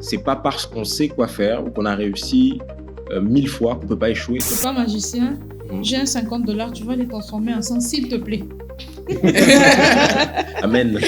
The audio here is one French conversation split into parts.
c'est pas parce qu'on sait quoi faire ou qu'on a réussi 1000 fois qu'on peut pas échouer. Je suis pas magicien, j'ai un $50, tu vas les transformer en 100 s'il te plaît. Amen.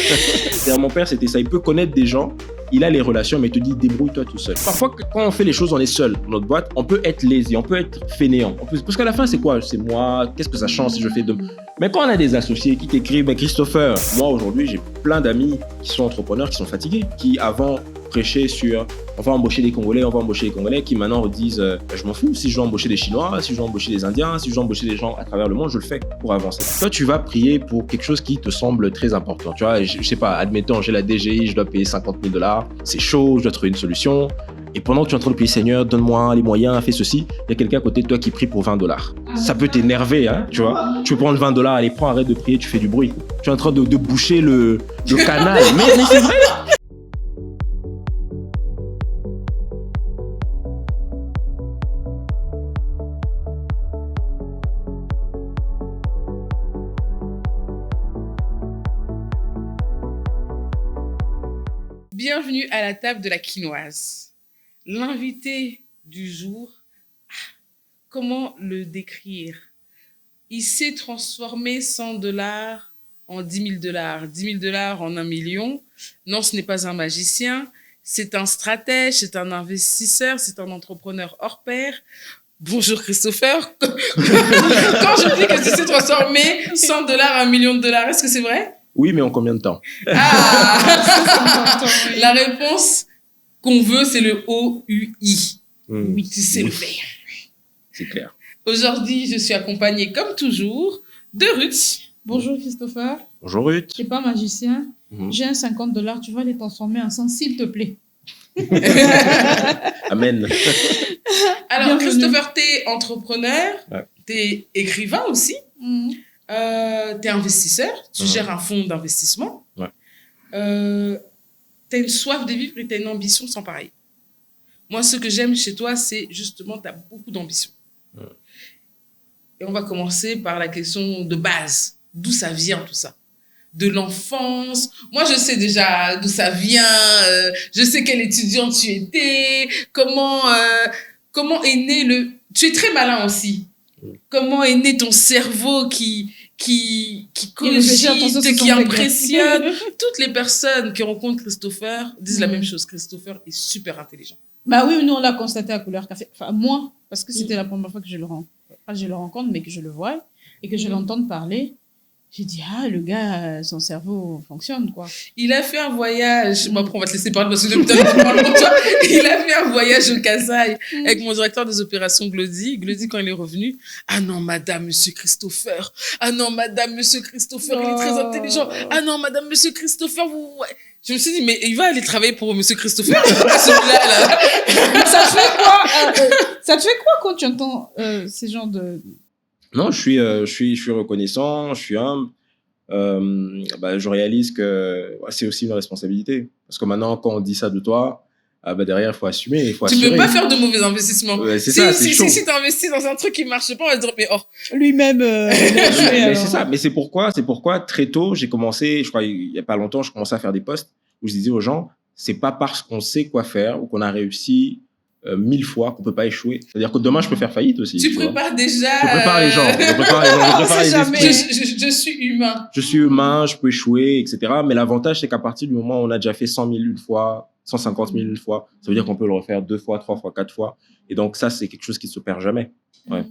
Mon père, c'était ça. Il peut connaître des gens, il a les relations, mais il te dit débrouille-toi tout seul. Parfois, quand on fait les choses, on est seul dans notre boîte, on peut être lazy, on peut être fainéant. Parce qu'à la fin, c'est quoi? C'est moi, qu'est-ce que ça change si je fais de... Mais quand on a des associés qui t'écrivent, mais Christopher, moi aujourd'hui, j'ai plein d'amis qui sont entrepreneurs, qui sont fatigués, qui avant prêchaient sur on va embaucher des Congolais, qui maintenant disent je m'en fous, si je dois embaucher des Chinois, si je dois embaucher des Indiens, si je dois embaucher des gens à travers le monde, je le fais pour avancer. Toi, tu vas prier pour quelque chose qui te semble très important. Tu vois, je sais pas, admettons, j'ai la DGI, je dois payer $50,000, c'est chaud, je dois trouver une solution. Et pendant que tu es en train de prier, Seigneur, donne-moi les moyens, fais ceci, il y a quelqu'un à côté de toi qui prie pour $20. Ça peut t'énerver, hein, tu vois. Tu peux prendre $20, allez, prends, arrête de prier, tu fais du bruit. Tu es en train de boucher le canal. Mais c'est vrai. Bienvenue à la table de la quinoise. L'invité du jour, comment le décrire? Il s'est transformé $100 en $10,000, $10,000 en 1 million. Non, ce n'est pas un magicien, c'est un stratège, c'est un investisseur, c'est un entrepreneur hors pair. Bonjour Christopher. Quand je dis que tu t'es transformé $100 en 1 million, est-ce que c'est vrai? Oui, mais en combien de temps? La réponse qu'on veut, c'est le O-U-I. Oui, tu sais le faire. C'est clair. Aujourd'hui, je suis accompagnée, comme toujours, de Ruth. Bonjour Christopher. Bonjour Ruth. Je suis pas magicien, j'ai un $50, tu vas les transformer en 100 s'il te plaît. Amen. Alors, Christopher, t'es entrepreneur, ouais. T'es écrivain aussi. T'es investisseur, tu gères un fonds d'investissement. Ouais. T'as une soif de vivre et t'as une ambition sans pareil. Moi, ce que j'aime chez toi, c'est justement t'as beaucoup d'ambition. Et on va commencer par la question de base. D'où ça vient tout ça? De l'enfance. Moi, je sais déjà d'où ça vient. Je sais quelle étudiante tu étais. Comment est né le... Tu es très malin aussi. Comment est né ton cerveau qui cogite, qui impressionne. Toutes les personnes qui rencontrent Christopher disent la même chose. Christopher est super intelligent. Bah oui, nous on l'a constaté à Couleur Café. Enfin, moi, parce que c'était la première fois que je le rencontre. Pas je le rencontre, mais que je le vois et que je l'entende parler. J'ai dit, le gars, son cerveau fonctionne, quoi. Il a fait un voyage. Bon, après, on va te laisser parler parce que depuis tout à l'heure, je parle pour toi. Il a fait un voyage au Kasaï avec mon directeur des opérations, Glody. Glody, quand il est revenu, ah non, madame, monsieur Christopher. Ah non, madame, monsieur Christopher, il est très intelligent. Ah non, madame, monsieur Christopher, vous... Ouais. Je me suis dit, mais il va aller travailler pour monsieur Christopher. Celui-là, là. Ça te fait quoi quand tu entends ces genres de... Non, je suis reconnaissant, je suis humble. Je réalise que c'est aussi une responsabilité. Parce que maintenant, quand on dit ça de toi, derrière, il faut assumer, il faut assurer. Tu ne peux pas faire de mauvais investissements. C'est ça, c'est chaud. Si tu investis dans un truc qui ne marche pas, on va te dire, mais lui-même, mais c'est ça. Mais c'est pourquoi, très tôt, j'ai commencé, je crois, il n'y a pas longtemps, je commençais à faire des posts où je disais aux gens, c'est pas parce qu'on sait quoi faire ou qu'on a réussi 1000 fois qu'on peut pas échouer. C'est-à-dire que demain, je peux faire faillite aussi. Tu prépares déjà... Je prépare les gens. Je prépare les esprits. Je suis humain. Je suis humain, je peux échouer, etc. Mais l'avantage, c'est qu'à partir du moment où on a déjà fait 100 000 une fois, 150 000 une fois, ça veut dire qu'on peut le refaire 2 fois, 3 fois, 4 fois. Et donc, ça, c'est quelque chose qui ne se perd jamais. Ouais.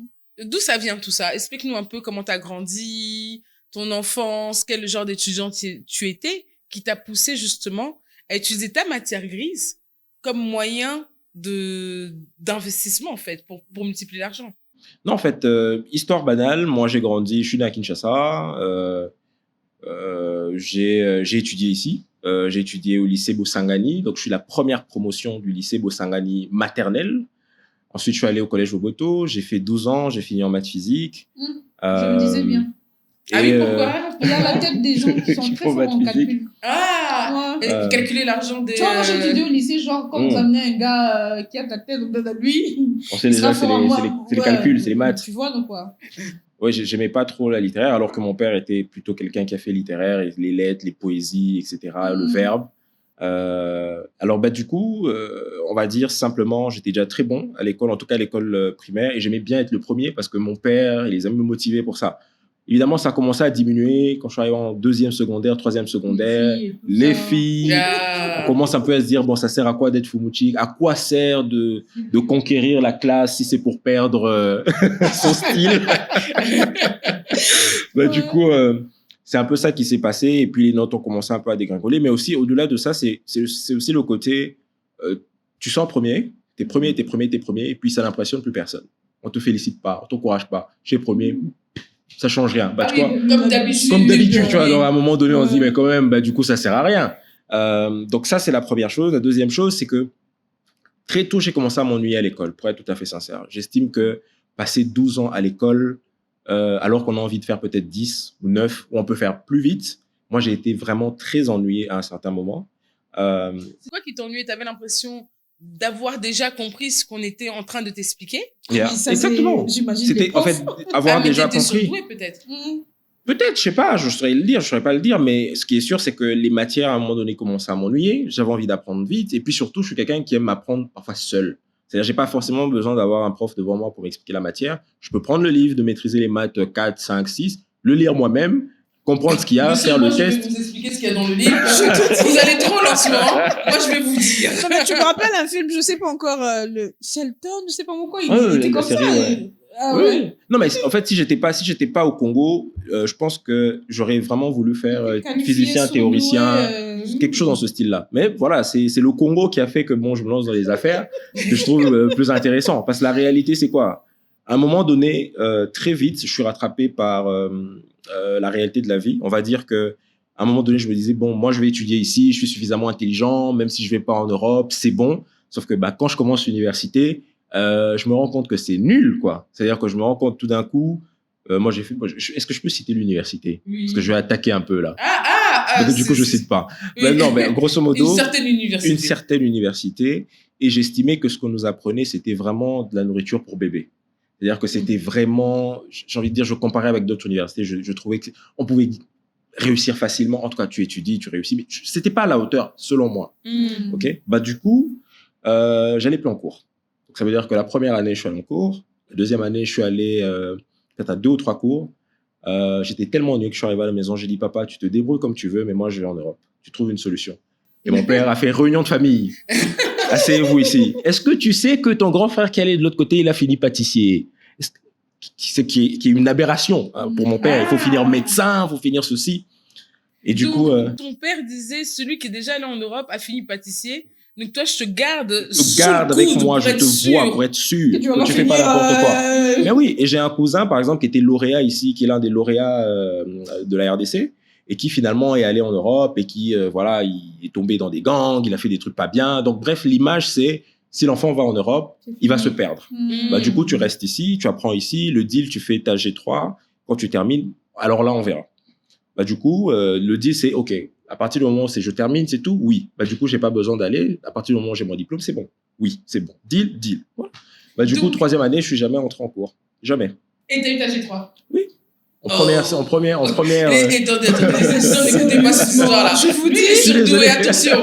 D'où ça vient tout ça? Explique-nous un peu comment tu as grandi, ton enfance, quel genre d'étudiant tu étais qui t'a poussé justement à utiliser ta matière grise comme moyen d'investissement, en fait, pour multiplier l'argent. Non, en fait, histoire banale, moi, j'ai grandi, je suis né à Kinshasa, j'ai étudié ici, j'ai étudié au lycée Bosangani, donc je suis la première promotion du lycée Bosangani maternelle. Ensuite, je suis allé au collège Boboto, j'ai fait 12 ans, j'ai fini en maths physique. Je me disais bien. Ah oui, pourquoi? Il a la tête des gens qui sont très forts en calcul. Calculer l'argent des... Tu vois, moi, j'étudiais au lycée, genre, quand vous amenez un gars qui a ta tête dans lui... C'est les calculs, c'est les maths. Tu vois, donc quoi. Ouais, j'aimais pas trop la littéraire, alors que mon père était plutôt quelqu'un qui a fait littéraire, les lettres, les poésies, etc., le verbe. Alors, du coup, on va dire simplement, j'étais déjà très bon à l'école, en tout cas à l'école primaire, et j'aimais bien être le premier parce que mon père et les amis me motivaient pour ça. Évidemment, ça a commencé à diminuer quand je suis arrivé en deuxième secondaire, troisième secondaire. Les filles, on commence un peu à se dire, bon, ça sert à quoi d'être Fumuchik? À quoi sert de conquérir la classe si c'est pour perdre son style? Du coup, c'est un peu ça qui s'est passé. Et puis, les notes ont commencé un peu à dégringoler. Mais aussi, au-delà de ça, c'est aussi le côté, tu sors premier, t'es premier. Et puis, ça n'impressionne plus personne. On te félicite pas, on t'encourage pas. J'ai premier, ça change rien. Tu vois, comme d'habitude. Comme d'habitude, tu vois, à un moment donné, on se dit, mais quand même, du coup, ça sert à rien. Donc ça, c'est la première chose. La deuxième chose, c'est que très tôt, j'ai commencé à m'ennuyer à l'école, pour être tout à fait sincère. J'estime que passer 12 ans à l'école, alors qu'on a envie de faire peut-être 10 ou 9, ou on peut faire plus vite, moi, j'ai été vraiment très ennuyé à un certain moment. C'est quoi qui t'ennuyait? T'avais l'impression d'avoir déjà compris ce qu'on était en train de t'expliquer? Yeah. Ça, Exactement. J'imagine. C'était en fait avoir déjà compris. Peut-être. Peut-être, je sais pas, je saurais pas le dire, mais ce qui est sûr, c'est que les matières, à un moment donné, commençaient à m'ennuyer. J'avais envie d'apprendre vite. Et puis surtout, je suis quelqu'un qui aime apprendre parfois seul. C'est-à-dire, j'ai pas forcément besoin d'avoir un prof devant moi pour m'expliquer la matière. Je peux prendre le livre, de maîtriser les maths 4, 5, 6, le lire moi-même, comprendre ce qu'il y a, faire le test. Je vais vous expliquer ce qu'il y a dans le livre. Vous allez trop lentement. Moi, je vais vous dire. Non, mais tu me rappelles un film, je sais pas encore, le Shelton, je sais pas pourquoi, il était comme série, ça. Ouais. Ah oui. ouais. Non, mais en fait, si j'étais pas au Congo, je pense que j'aurais vraiment voulu faire physicien, théoricien, quelque chose dans ce style-là. Mais voilà, c'est le Congo qui a fait que bon, je me lance dans les affaires, que je trouve plus intéressant. Parce que la réalité, c'est quoi? À un moment donné, très vite, je suis rattrapé par la réalité de la vie. On va dire que à un moment donné, je me disais bon, moi, je vais étudier ici, je suis suffisamment intelligent, même si je vais pas en Europe, c'est bon. Sauf que quand je commence l'université, je me rends compte que c'est nul, quoi. C'est-à-dire que je me rends compte tout d'un coup, est-ce que je peux citer l'université? Oui. Parce que je vais attaquer un peu là. Du coup, je cite pas. Oui. Non, mais grosso modo, une certaine université. Et j'estimais que ce qu'on nous apprenait, c'était vraiment de la nourriture pour bébé. C'est-à-dire que c'était vraiment, j'ai envie de dire, je comparais avec d'autres universités, je trouvais qu'on pouvait réussir facilement. En tout cas, tu étudies, tu réussis, mais c'était pas à la hauteur, selon moi. Ok. Du coup, j'allais plus en cours. Ça veut dire que la première année, je suis allé en cours. La deuxième année, je suis allé peut-être à 2 ou 3 cours. J'étais tellement ennuyé que je suis arrivé à la maison. J'ai dit, papa, tu te débrouilles comme tu veux, mais moi, je vais en Europe. Tu trouves une solution. Et mon père a fait réunion de famille. Asseyez-vous ici. Est-ce que tu sais que ton grand frère qui allait de l'autre côté, il a fini pâtissier? C'est qui est une aberration pour mon père. Il faut finir médecin, il faut finir ceci. Et du coup... Ton père disait, celui qui est déjà allé en Europe a fini pâtissier. Donc toi, je te garde avec moi, je te vois pour être sûr que tu fais pas n'importe quoi. Mais oui, et j'ai un cousin, par exemple, qui était lauréat ici, qui est l'un des lauréats de la RDC, et qui finalement est allé en Europe, et qui, voilà, il est tombé dans des gangs, il a fait des trucs pas bien. Donc bref, l'image, c'est, si l'enfant va en Europe, il va se perdre. Du coup, tu restes ici, tu apprends ici, le deal, tu fais ta G3, quand tu termines, alors là, on verra. Du coup, le deal, c'est, OK, à partir du moment où je termine, c'est tout? Oui. Du coup, j'ai pas besoin d'aller. À partir du moment où j'ai mon diplôme, c'est bon. Oui, c'est bon. Deal. Voilà. Du coup, troisième année, je suis jamais entré en cours. Jamais. Et t'as eu ta G3? Oui. En première. Attendez, n'écoutez pas cette histoire-là. Je vous dis, surtout, et attention.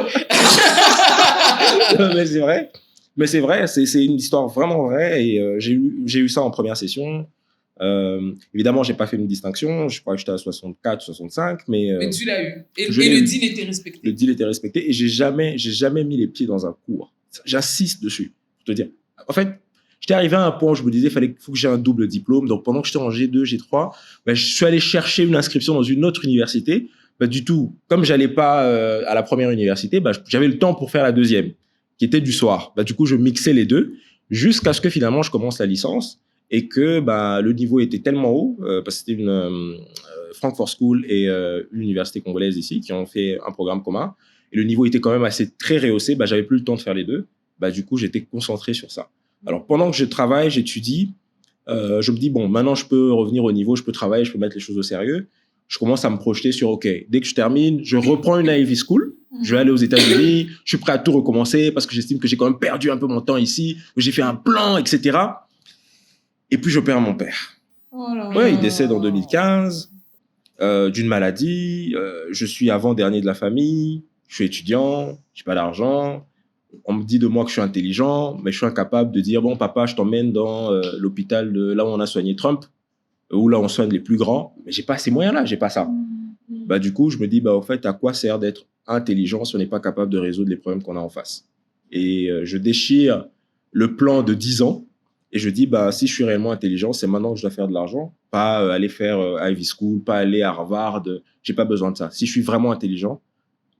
Mais c'est vrai, c'est une histoire vraiment vraie, et j'ai eu ça en première session. Évidemment, j'ai pas fait une distinction. Je crois que j'étais à 64, 65, mais tu l'as eu. Et le deal était respecté. Le deal était respecté, et j'ai jamais mis les pieds dans un cours. J'insiste dessus pour te dire. En fait, j'étais arrivé à un point où je me disais, faut que j'ai un double diplôme. Donc pendant que j'étais en G2, G3, je suis allé chercher une inscription dans une autre université. Du tout, comme j'allais pas à la première université, j'avais le temps pour faire la deuxième, qui était du soir. Du coup, je mixais les deux jusqu'à ce que finalement je commence la licence. Et que le niveau était tellement haut, parce que c'était une Frankfurt School et l'université congolaise ici qui ont fait un programme commun. Et le niveau était quand même très rehaussé. J'avais plus le temps de faire les deux. Du coup, j'étais concentré sur ça. Alors, pendant que je travaille, j'étudie, je me dis, bon, maintenant, je peux revenir au niveau, je peux travailler, je peux mettre les choses au sérieux. Je commence à me projeter sur, OK, dès que je termine, je reprends une Ivy School. Je vais aller aux États-Unis. Je suis prêt à tout recommencer parce que j'estime que j'ai quand même perdu un peu mon temps ici, que j'ai fait un plan, etc. Et puis, je perds mon père. Il décède en 2015 d'une maladie. Je suis avant-dernier de la famille. Je suis étudiant, j'ai pas d'argent. On me dit de moi que je suis intelligent, mais je suis incapable de dire, bon, papa, je t'emmène dans l'hôpital de là où on a soigné Trump, où là on soigne les plus grands. Mais j'ai pas ces moyens-là, j'ai pas ça. Bah, du coup, je me dis, bah, au fait, à quoi sert d'être intelligent si on n'est pas capable de résoudre les problèmes qu'on a en face? Et je déchire le plan de 10 ans et je dis, bah, si je suis réellement intelligent, c'est maintenant que je dois faire de l'argent, pas aller faire Ivy School, pas aller à Harvard. J'ai pas besoin de ça. Si je suis vraiment intelligent,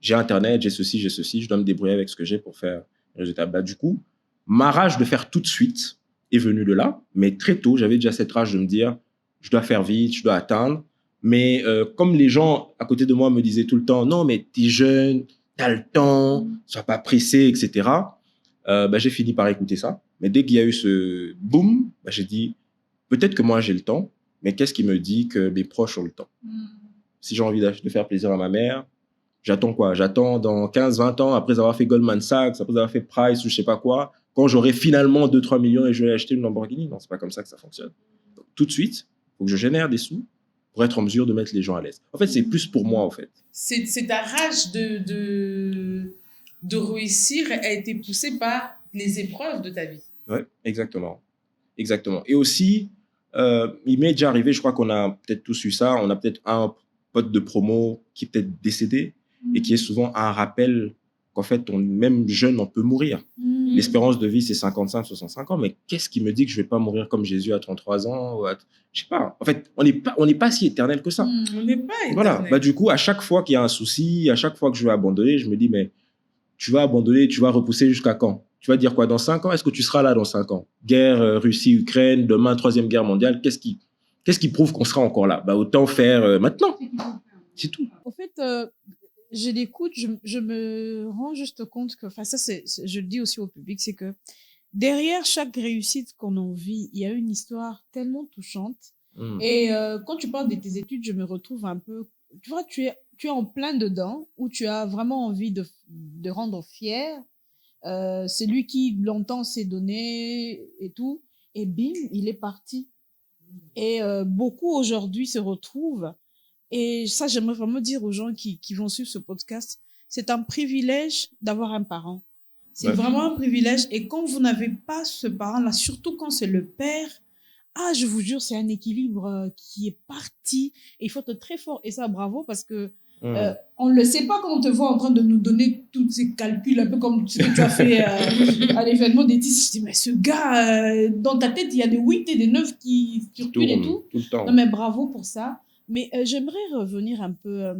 j'ai Internet, j'ai ceci, je dois me débrouiller avec ce que j'ai pour faire le résultat. Bah, du coup, ma rage de faire tout de suite est venue de là, mais très tôt, j'avais déjà cette rage de me dire, je dois faire vite, je dois atteindre. Mais comme les gens à côté de moi me disaient tout le temps, non, mais t'es jeune, t'as le temps, sois pas pressé, etc. Bah, j'ai fini par écouter ça. Mais dès qu'il y a eu ce boom, bah, j'ai dit, peut-être que moi j'ai le temps, mais qu'est-ce qui me dit que mes proches ont le temps? Si j'ai envie de faire plaisir à ma mère, j'attends quoi? J'attends dans 15, 20 ans, après avoir fait Goldman Sachs, après avoir fait Price ou je sais pas quoi, quand j'aurai finalement 2, 3 millions et je vais acheter une Lamborghini. Non, c'est pas comme ça que ça fonctionne. Donc, tout de suite, il faut que je génère des sous pour être en mesure de mettre les gens à l'aise. En fait, c'est plus pour moi, en fait. C'est ta rage de réussir a été poussée par les épreuves de ta vie. Oui, exactement. Exactement. Et aussi, il m'est déjà arrivé, je crois qu'on a peut-être tous eu ça, on a peut-être un pote de promo qui est peut-être décédé et qui est souvent un rappel qu'en fait, même jeune, on peut mourir. L'espérance de vie, c'est 55, 65 ans, mais qu'est-ce qui me dit que je vais pas mourir comme Jésus à 33 ans ou je sais pas. En fait, on n'est pas si éternel que ça. On n'est pas éternel. Voilà. Bah, du coup, à chaque fois qu'il y a un souci, à chaque fois que je vais abandonner, je me dis, mais tu vas abandonner, tu vas repousser jusqu'à quand? Tu vas dire quoi? Dans 5 ans? Est-ce que tu seras là dans 5 ans? Guerre, Russie, Ukraine, demain, 3e guerre mondiale. Qu'est-ce qui prouve qu'on sera encore là? Bah, autant faire maintenant. C'est tout. En fait, je l'écoute, je me rends juste compte que, enfin, ça, je le dis aussi au public, c'est que derrière chaque réussite qu'on en vit, il y a une histoire tellement touchante. Et quand tu parles de tes études, je me retrouve un peu, tu vois, tu es en plein dedans, où tu as vraiment envie de rendre fier celui qui longtemps s'est donné et tout, et bim, il est parti. Et beaucoup aujourd'hui se retrouvent. Et ça, j'aimerais vraiment dire aux gens qui vont suivre ce podcast, c'est un privilège d'avoir un parent. C'est vraiment un privilège. Et quand vous n'avez pas ce parent-là, surtout quand c'est le père, je vous jure, c'est un équilibre qui est parti. Et il faut être très fort. Et ça, bravo, parce que on ne le sait pas quand on te voit en train de nous donner tous ces calculs, un peu comme ce que tu as fait à l'événement des 10. Je dis, mais ce gars, dans ta tête, il y a des 8 et des 9 qui circulent et tout. Tout le temps. Non, mais bravo pour ça. Mais j'aimerais revenir un peu.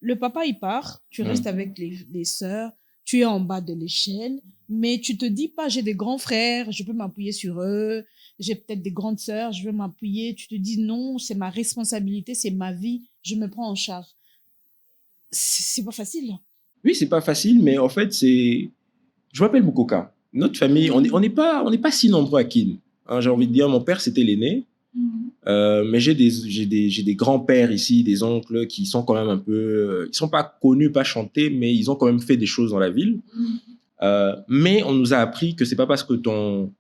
Le papa, il part, tu restes avec les sœurs, tu es en bas de l'échelle, mais tu te dis pas, j'ai des grands frères, je peux m'appuyer sur eux, j'ai peut-être des grandes sœurs, je veux m'appuyer. Tu te dis, non, c'est ma responsabilité, c'est ma vie, je me prends en charge. C'est pas facile. Oui, c'est pas facile, mais en fait, je m'appelle Mukoka. Notre famille, on n'est pas si nombreux à Kin. Hein, j'ai envie de dire, mon père, c'était l'aîné. Mais j'ai des grands-pères ici, des oncles qui sont quand même un peu... ils sont pas connus, pas chantés, mais ils ont quand même fait des choses dans la ville. Mais on nous a appris que c'est pas parce que ton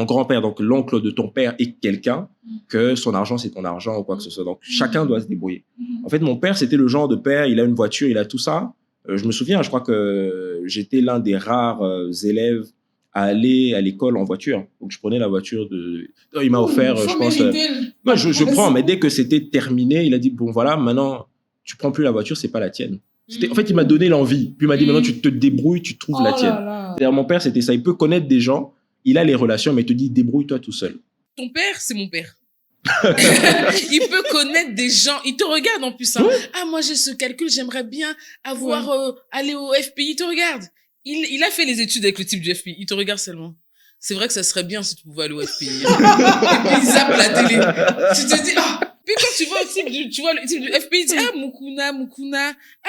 grand-père, donc l'oncle de ton père, est quelqu'un, que son argent, c'est ton argent ou quoi que ce soit. Donc, chacun doit se débrouiller. En fait, mon père, c'était le genre de père, il a une voiture, il a tout ça. Je me souviens, je crois que j'étais l'un des rares élèves à aller à l'école en voiture. Donc, je prenais la voiture il m'a offert, je pense... non, je prends, mais dès que c'était terminé, il a dit, bon, voilà, maintenant, tu prends plus la voiture, c'est pas la tienne. En fait, il m'a donné l'envie. Puis il m'a dit, maintenant, tu te débrouilles, tu trouves la tienne. C'est-à-dire, mon père, c'était ça. Il peut connaître des gens, il a les relations, mais il te dit, débrouille-toi tout seul. Ton père, c'est mon père. Il peut connaître des gens, il te regarde en plus. Hein. Moi j'ai ce calcul, j'aimerais bien aller au FPI. Il te regarde. Il a fait les études avec le type du FPI. Il te regarde seulement. C'est vrai que ça serait bien si tu pouvais aller au FPI. Et puis il zappe la télé. Tu te dis, puis quand tu vois le type du FPI, tu dis, Mukuna.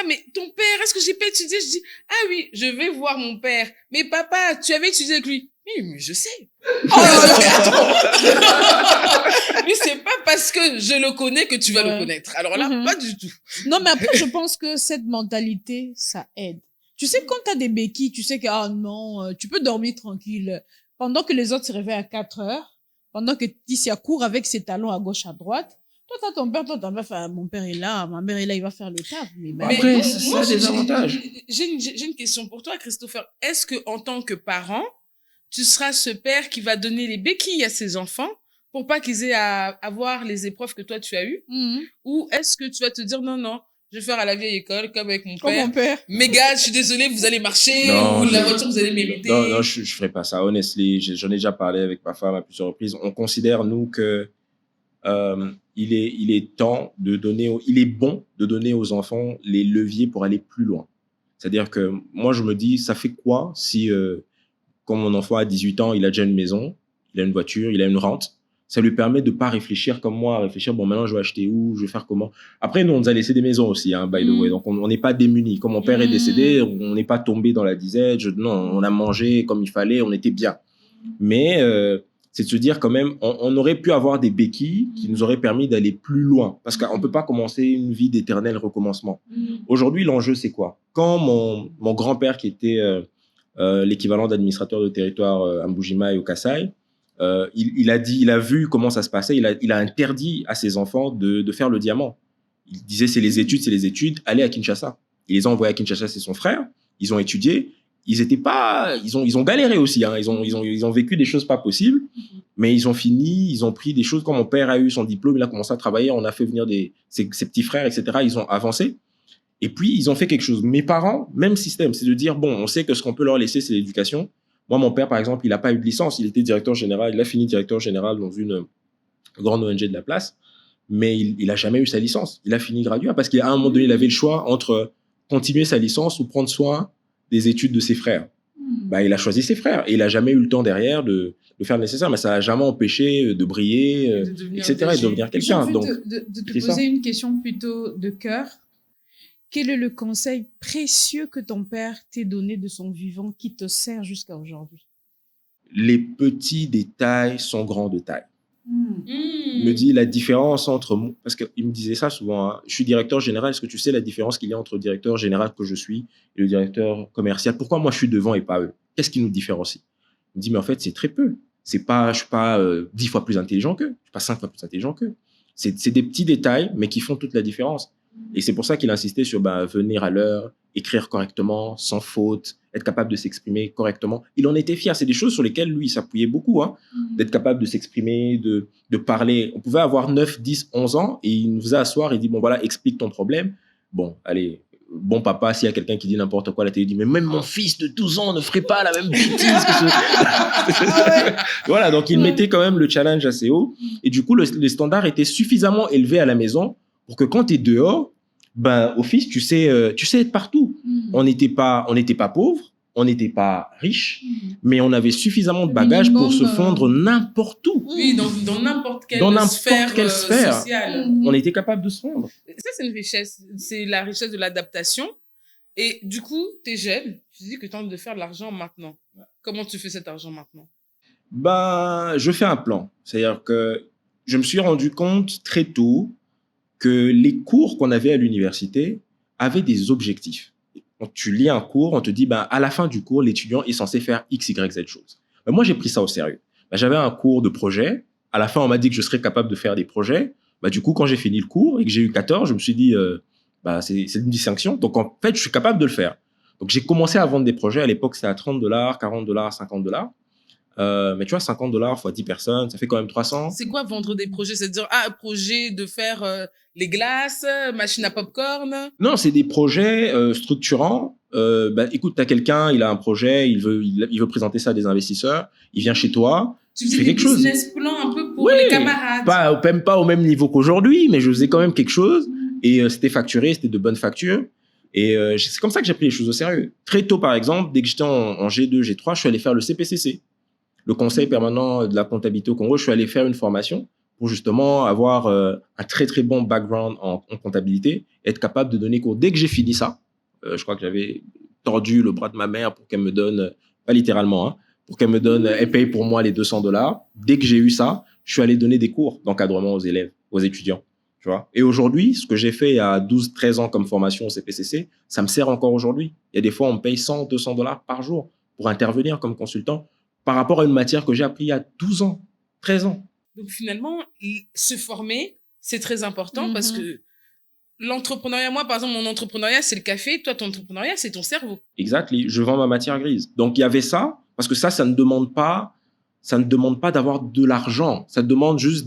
Mais ton père, est-ce que j'ai pas étudié? Je dis, oui, je vais voir mon père. Mais papa, tu avais étudié avec lui? Oui, mais je sais. Mais c'est pas parce que je le connais que tu vas le connaître. Alors là, pas du tout. Non, mais après, je pense que cette mentalité, ça aide. Tu sais, quand t'as des béquilles, tu sais que, non, tu peux dormir tranquille. Pendant que les autres se réveillent à 4 heures, pendant que Tissia court avec ses talons à gauche, à droite, Toi, t'as ton père, toi, t'as pas fait, mon père est là, ma mère est là, il va faire le taf. Mais bah, Après, moi, ça moi, a des avantages. j'ai une question pour toi, Christopher. Est-ce que en tant que parent, tu seras ce père qui va donner les béquilles à ses enfants pour pas qu'ils aient à avoir les épreuves que toi tu as eues? Ou est-ce que tu vas te dire non, non, je vais faire à la vieille école comme avec mon comme père. mon père. Mais gars, je suis désolé, vous allez marcher Non, ou la voiture, vous allez mériter. Non, je ferai pas ça. Honestly, j'en ai déjà parlé avec ma femme à plusieurs reprises. On considère, nous, que il est temps de donner, il est bon de donner aux enfants les leviers pour aller plus loin. C'est-à-dire que moi, je me dis, ça fait quoi si, quand mon enfant a 18 ans, il a déjà une maison, il a une voiture, il a une rente, ça lui permet de pas réfléchir comme moi, à réfléchir, bon, maintenant, je vais acheter où, je vais faire comment. Après, nous, on nous a laissé des maisons aussi, hein, by the way. Donc, on n'est pas démunis. Comme mon père est décédé, on n'est pas tombé dans la disette. Non, on a mangé comme il fallait, on était bien. Mais c'est de se dire quand même, on aurait pu avoir des béquilles qui nous auraient permis d'aller plus loin. Parce qu'on ne peut pas commencer une vie d'éternel recommencement. Aujourd'hui, l'enjeu, c'est quoi? Quand mon grand-père, qui était l'équivalent d'administrateur de territoire à Mbujima et au Kasaï, il a vu comment ça se passait, il a interdit à ses enfants de faire le diamant. Il disait, c'est les études, allez à Kinshasa. Il les a envoyés à Kinshasa, c'est son frère, ils ont étudié, ils ont galéré aussi, hein. Ils ont vécu des choses pas possibles, mais ils ont pris des choses. Quand mon père a eu son diplôme, il a commencé à travailler, on a fait venir ses petits frères, etc. Ils ont avancé. Et puis, ils ont fait quelque chose. Mes parents, même système, c'est de dire, bon, on sait que ce qu'on peut leur laisser, c'est l'éducation. Moi, mon père, par exemple, il n'a pas eu de licence. Il était directeur général. Il a fini directeur général dans une grande ONG de la place. Mais il n'a jamais eu sa licence. Il a fini graduat parce qu'à un moment donné, il avait le choix entre continuer sa licence ou prendre soin des études de ses frères. Bah, il a choisi ses frères. Et il n'a jamais eu le temps derrière de faire le nécessaire. Mais ça n'a jamais empêché de briller, etc. et de devenir J'ai quelqu'un. envie Donc, de te c'est ça. poser une question plutôt de cœur. Quel est le conseil précieux que ton père t'ait donné de son vivant qui te sert jusqu'à aujourd'hui? Les petits détails sont grands détails. Il me Mm. dit la différence entre... Parce qu'il me disait ça souvent, hein. Je suis directeur général. Est-ce que tu sais la différence qu'il y a entre le directeur général que je suis et le directeur commercial? Pourquoi moi, je suis devant et pas eux? Qu'est-ce qui nous différencie? Il me dit, mais en fait, c'est très peu. Je ne suis pas 10 fois plus intelligent qu'eux. Je ne suis pas 5 fois plus intelligent qu'eux. C'est des petits détails, mais qui font toute la différence. Et c'est pour ça qu'il insistait sur venir à l'heure, écrire correctement, sans faute, être capable de s'exprimer correctement. Il en était fier. C'est des choses sur lesquelles, lui, il s'appuyait beaucoup, hein, d'être capable de s'exprimer, de parler. On pouvait avoir 9, 10, 11 ans et il nous faisait asseoir et dit, bon, voilà, explique ton problème. Bon, allez, bon papa, s'il y a quelqu'un qui dit n'importe quoi à la télé, il dit, mais même mon fils de 12 ans ne ferait pas la même bêtise que ce... Voilà, donc il mettait quand même le challenge assez haut. Et du coup, les standards étaient suffisamment élevés à la maison pour que quand tu es dehors, office, tu sais être partout. On n'était pas pauvres, on n'était pas riches, mais on avait suffisamment de bagages pour se fondre n'importe où. Oui, dans n'importe quelle sphère sociale. On était capable de se fondre. Ça, c'est une richesse. C'est la richesse de l'adaptation. Et du coup, tu es jeune, tu dis que tu as envie de faire de l'argent maintenant. Comment tu fais cet argent maintenant? Je fais un plan. C'est-à-dire que je me suis rendu compte très tôt que les cours qu'on avait à l'université avaient des objectifs. Quand tu lis un cours, on te dit, à la fin du cours, l'étudiant est censé faire X, Y, Z choses. Moi, j'ai pris ça au sérieux. J'avais un cours de projet. À la fin, on m'a dit que je serais capable de faire des projets. Du coup, quand j'ai fini le cours et que j'ai eu 14, je me suis dit, c'est une distinction. Donc, en fait, je suis capable de le faire. Donc, j'ai commencé à vendre des projets. À l'époque, c'était à $30, $40, $50. Mais tu vois, $50 fois 10 personnes, ça fait quand même 300. C'est quoi vendre des projets? C'est dire, un projet de faire les glaces, machine à popcorn? Non, c'est des projets structurants. Écoute, tu as quelqu'un, il a un projet, il veut présenter ça à des investisseurs, il vient chez toi, tu fais quelque chose. business plan un peu pour les camarades. Même pas au même niveau qu'aujourd'hui, mais je faisais quand même quelque chose et c'était facturé, c'était de bonnes factures. Et c'est comme ça que j'ai pris les choses au sérieux. Très tôt, par exemple, dès que j'étais en G2, G3, je suis allé faire le CPCC. Le Conseil permanent de la comptabilité au Congo, je suis allé faire une formation pour justement avoir un très, très bon background en comptabilité, être capable de donner cours. Dès que j'ai fini ça, je crois que j'avais tordu le bras de ma mère pour qu'elle me donne, pas littéralement, hein, pour qu'elle me donne, elle paye pour moi les $200. Dès que j'ai eu ça, je suis allé donner des cours d'encadrement aux élèves, aux étudiants. Tu vois. Et aujourd'hui, ce que j'ai fait il y a 12, 13 ans comme formation au CPCC, ça me sert encore aujourd'hui. Il y a des fois, on me paye $100, $200 par jour pour intervenir comme consultant par rapport à une matière que j'ai appris il y a 12 ans, 13 ans. Donc finalement, se former, C'est très important parce que l'entrepreneuriat, moi, par exemple, mon entrepreneuriat, c'est le café. Toi, ton entrepreneuriat, c'est ton cerveau. Exactly. Je vends ma matière grise. Donc, il y avait ça, parce que ça ne demande pas d'avoir de l'argent. Ça demande juste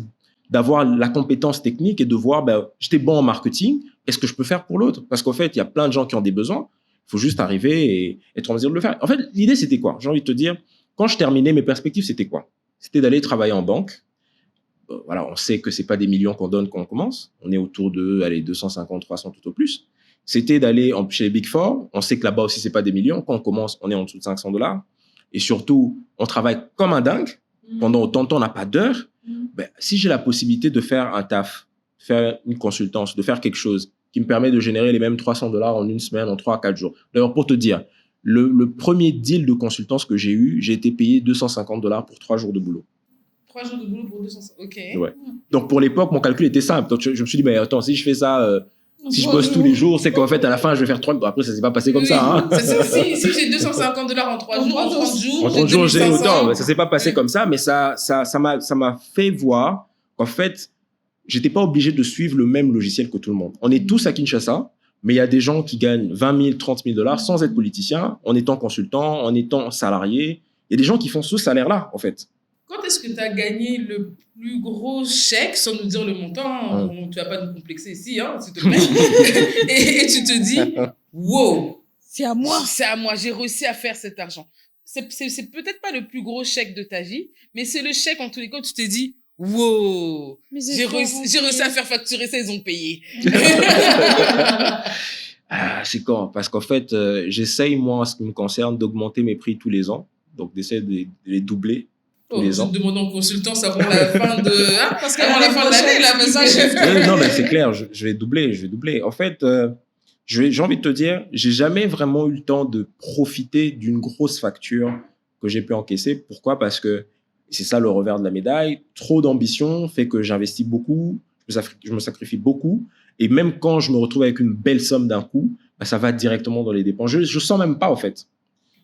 d'avoir la compétence technique et de voir, j'étais bon en marketing, qu'est-ce que je peux faire pour l'autre? Parce qu'en fait, il y a plein de gens qui ont des besoins. Il faut juste arriver et être en mesure de le faire. En fait, l'idée, c'était quoi? J'ai envie de te dire, quand je terminais, mes perspectives, c'était quoi? C'était d'aller travailler en banque. Voilà, on sait que c'est pas des millions qu'on donne quand on commence. On est autour de, 250, 300 tout au plus. C'était d'aller chez les Big Four. On sait que là-bas aussi, c'est pas des millions. Quand on commence, on est en dessous de $500. Et surtout, on travaille comme un dingue. Pendant autant de temps, on n'a pas d'heures. Si j'ai la possibilité de faire un taf, faire une consultance, de faire quelque chose qui me permet de générer les mêmes $300 en une semaine, en 3 à 4 jours. D'ailleurs, pour te dire, le premier deal de consultance que j'ai eu, j'ai été payé $250 pour 3 jours de boulot. 3 jours de boulot pour 200. OK. Ouais. Donc, pour l'époque, mon calcul était simple. Donc, je me suis dit, attends, si je fais ça, si je bosse tous les jours, c'est qu'en fait, à la fin, je vais faire 3. Bon, après, ça s'est pas passé comme ça. Hein. Si j'ai $250 en 3 jours, en 30 jours. En 30 jours, j'ai autant. Ça s'est pas passé comme ça, mais ça m'a fait voir qu'en fait, j'étais pas obligé de suivre le même logiciel que tout le monde. On est tous à Kinshasa, mais il y a des gens qui gagnent 20 000, 30 000 $ sans être politicien, en étant consultant, en étant salarié. Il y a des gens qui font ce salaire-là, en fait. Quand est-ce que tu as gagné le plus gros chèque, sans nous dire le montant, tu vas pas nous complexer ici, hein, s'il te plaît, et tu te dis, wow, c'est à moi, j'ai réussi à faire cet argent. C'est peut-être pas le plus gros chèque de ta vie, mais c'est le chèque en tous les cas où tu t'es dit, wow, j'ai réussi à faire facturer ça, ils ont payé. C'est quand? Parce qu'en fait, j'essaye, moi, en ce qui me concerne, d'augmenter mes prix tous les ans, donc d'essayer de les doubler. Je te demande en consultance avant la fin de... parce qu'avant la fin de l'année, là, parce que... Non, mais c'est clair, je vais doubler. En fait, j'ai envie de te dire, j'ai jamais vraiment eu le temps de profiter d'une grosse facture que j'ai pu encaisser. Pourquoi? Parce que c'est ça le revers de la médaille. Trop d'ambition fait que j'investis beaucoup, je me sacrifie beaucoup. Et même quand je me retrouve avec une belle somme d'un coup, ça va directement dans les dépenses. Je sens même pas, en fait.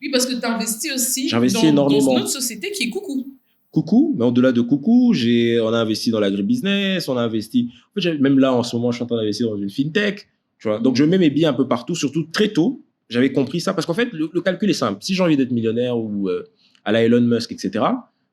Oui, parce que tu investis aussi énormément dans une autre société qui est Coucou. Coucou, mais au-delà de Coucou, on a investi dans l'agribusiness, on a investi... En fait, même là, en ce moment, je suis en train d'investir dans une fintech. Tu vois. Donc, je mets mes billes un peu partout, surtout très tôt. J'avais compris ça parce qu'en fait, le calcul est simple. Si j'ai envie d'être millionnaire ou à la Elon Musk, etc.,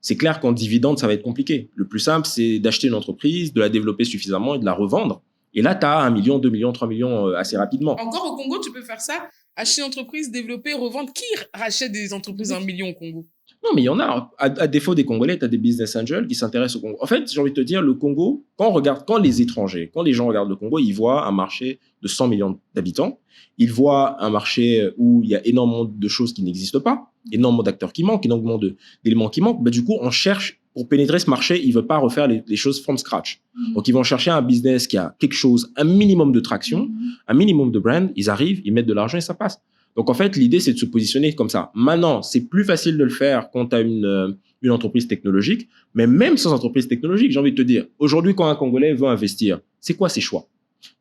c'est clair qu'en dividende, ça va être compliqué. Le plus simple, c'est d'acheter une entreprise, de la développer suffisamment et de la revendre. Et là, tu as 1 million, 2 millions, 3 millions assez rapidement. Encore au Congo, tu peux faire ça? Acheter une entreprise, développer, revendre. Qui rachète des entreprises à 1 million au Congo? Non, mais il y en a. À défaut des Congolais, tu as des business angels qui s'intéressent au Congo. En fait, j'ai envie de te dire, le Congo, quand les étrangers, quand les gens regardent le Congo, ils voient un marché de 100 millions d'habitants. Ils voient un marché où il y a énormément de choses qui n'existent pas, énormément d'acteurs qui manquent, énormément d'éléments qui manquent. Du coup, on cherche, pour pénétrer ce marché, ils ne veulent pas refaire les choses from scratch. Donc, ils vont chercher un business qui a quelque chose, un minimum de traction, un minimum de brand. Ils arrivent, ils mettent de l'argent et ça passe. Donc, en fait, l'idée, c'est de se positionner comme ça. Maintenant, c'est plus facile de le faire quand tu as une entreprise technologique, mais même sans entreprise technologique, j'ai envie de te dire, aujourd'hui, quand un Congolais veut investir, c'est quoi ses choix?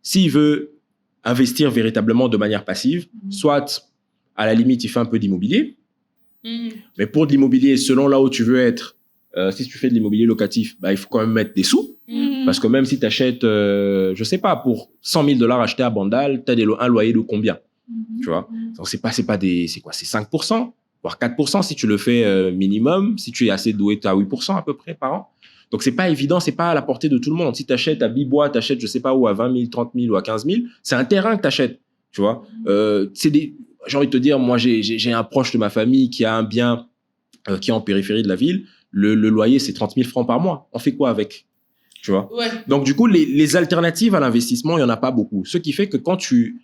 S'il veut investir véritablement de manière passive, soit, à la limite, il fait un peu d'immobilier, mais pour de l'immobilier, selon là où tu veux être, si tu fais de l'immobilier locatif, il faut quand même mettre des sous, parce que même si tu achètes, je sais pas, pour 100 000 $ achetés à Bandal, tu as un loyer de combien? Tu vois, donc c'est quoi, c'est 5%, voire 4% si tu le fais minimum. Si tu es assez doué, tu as 8% à peu près par an. Donc c'est pas évident, c'est pas à la portée de tout le monde. Si tu achètes à Bibois, tu achètes je sais pas où, à 20 000, 30 000 ou à 15 000, c'est un terrain que tu achètes, tu vois. J'ai envie de te dire, moi j'ai un proche de ma famille qui a un bien qui est en périphérie de la ville. Le loyer, c'est 30 000 francs par mois. On fait quoi avec? Tu vois. Ouais. Donc, du coup, les alternatives à l'investissement, il n'y en a pas beaucoup. Ce qui fait que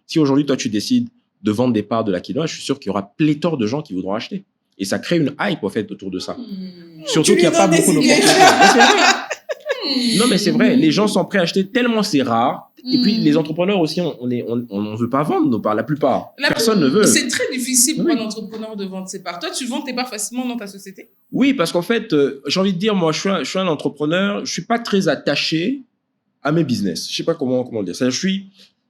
si aujourd'hui, toi, tu décides de vendre des parts de la quinoa, je suis sûr qu'il y aura pléthore de gens qui voudront acheter. Et ça crée une hype, en fait, autour de ça. Surtout qu'il n'y a pas beaucoup d'opportunités. Non, mais c'est vrai. Les gens sont prêts à acheter tellement c'est rare. Et puis, les entrepreneurs aussi, on ne veut pas vendre nos parts, la plupart. Personne ne veut. C'est très difficile pour un entrepreneur de vendre ses parts. Toi, tu vends tes parts facilement dans ta société? Oui, parce qu'en fait, j'ai envie de dire, moi, je suis un entrepreneur, je ne suis pas très attaché à mes business. Je ne sais pas comment le dire. Je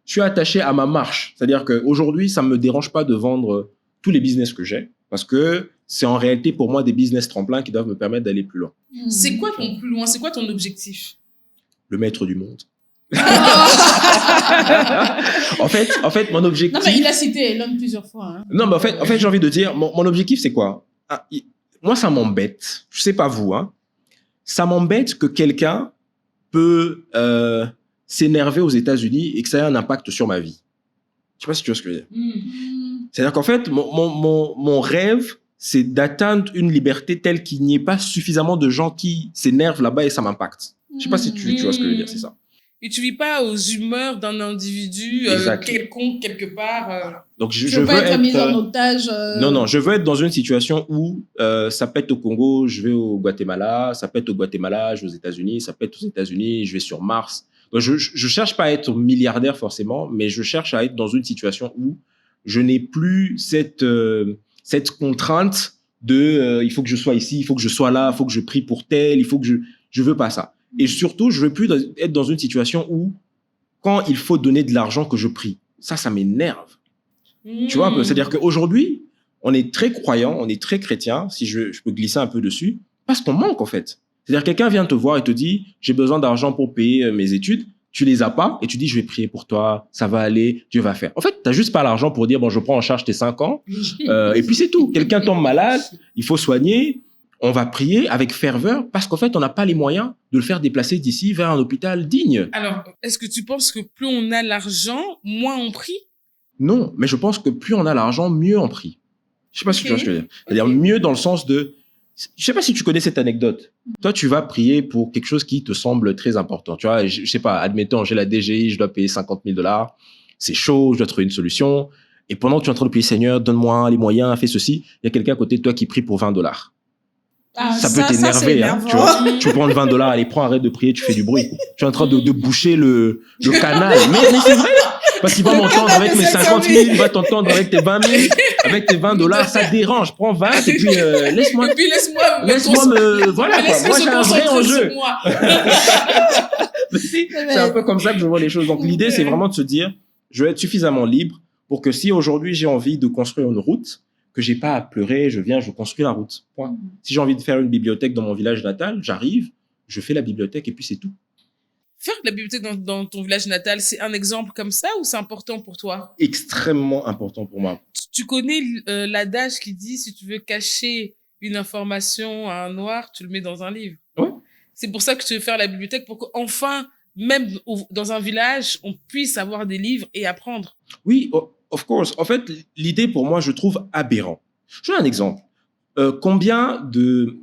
suis attaché à ma marche. C'est-à-dire qu'aujourd'hui, ça ne me dérange pas de vendre tous les business que j'ai, parce que c'est en réalité pour moi des business tremplins qui doivent me permettre d'aller plus loin. C'est quoi ton plus loin? C'est quoi ton objectif? Le maître du monde. En fait, mon objectif. Non, mais il a cité Elon plusieurs fois. Hein. Non, mais en fait, j'ai envie de dire, mon objectif, c'est quoi? Moi, ça m'embête. Je sais pas vous, hein. Ça m'embête que quelqu'un peut s'énerver aux États-Unis et que ça ait un impact sur ma vie. Je sais pas si tu vois ce que je veux dire. C'est-à-dire qu'en fait, mon rêve, c'est d'atteindre une liberté telle qu'il n'y ait pas suffisamment de gens qui s'énervent là-bas et ça m'impacte. Je sais pas si tu vois ce que je veux dire, c'est ça. Et tu vis pas aux humeurs d'un individu quelconque quelque part. Donc je veux veux pas être mis en être otage. non, je veux être dans une situation où ça pète au Congo, je vais au Guatemala, ça pète au Guatemala, je vais aux États-Unis, ça pète aux États-Unis, je vais sur Mars. Donc je cherche pas à être milliardaire forcément, mais je cherche à être dans une situation où je n'ai plus cette contrainte de il faut que je sois ici, il faut que je sois là, il faut que je prie pour tel, il faut que je veux pas ça. Et surtout, je veux plus être dans une situation où quand il faut donner de l'argent que je prie. Ça m'énerve. Tu vois un peu, c'est-à-dire qu'aujourd'hui, on est très croyant, on est très chrétien, si je peux glisser un peu dessus, parce qu'on manque en fait. C'est-à-dire quelqu'un vient te voir et te dit j'ai besoin d'argent pour payer mes études, tu les as pas et tu dis je vais prier pour toi, ça va aller, Dieu va faire. En fait, tu n'as juste pas l'argent pour dire bon je prends en charge tes 5 ans et puis c'est tout. Quelqu'un tombe malade, il faut soigner, on va prier avec ferveur parce qu'en fait on n'a pas les moyens de le faire déplacer d'ici vers un hôpital digne. Alors, est-ce que tu penses que plus on a l'argent, moins on prie? Non, mais je pense que plus on a l'argent, mieux on prie. Je sais pas si tu vois ce que je veux dire. C'est-à-dire mieux dans le sens de... Je sais pas si tu connais cette anecdote. Toi, tu vas prier pour quelque chose qui te semble très important. Tu vois, je sais pas, admettons, j'ai la DGI, je dois payer $50,000. C'est chaud, je dois trouver une solution. Et pendant que tu es en train de prier, Seigneur, donne-moi les moyens, fais ceci, il y a quelqu'un à côté de toi qui prie pour $20. Ça peut t'énerver, hein, tu vois. Tu prends le $20, allez, prends, arrête de prier, tu fais du bruit. Tu es en train de boucher le canal. Mais c'est vrai! Parce qu'il va m'entendre avec mes 50 000, il va t'entendre avec tes 20 000, avec tes $20, ça dérange. Prends 20 et puis laisse-moi me... Voilà, quoi. Moi, j'ai un vrai enjeu. C'est un peu comme ça que je vois les choses. Donc, l'idée, c'est vraiment de se dire, je vais être suffisamment libre pour que si aujourd'hui j'ai envie de construire une route, que j'ai pas à pleurer, je construis la route. Point. Si j'ai envie de faire une bibliothèque dans mon village natal, j'arrive, je fais la bibliothèque et puis c'est tout. Faire de la bibliothèque dans ton village natal, c'est un exemple comme ça ou c'est important pour toi? Extrêmement important pour moi. Tu connais l'adage qui dit si tu veux cacher une information à un noir, tu le mets dans un livre. Oui. C'est pour ça que tu veux faire la bibliothèque, pour qu'enfin, même dans un village, on puisse avoir des livres et apprendre. Oui, of course. En fait, l'idée pour moi, je trouve aberrant. Je donne un exemple. Combien de...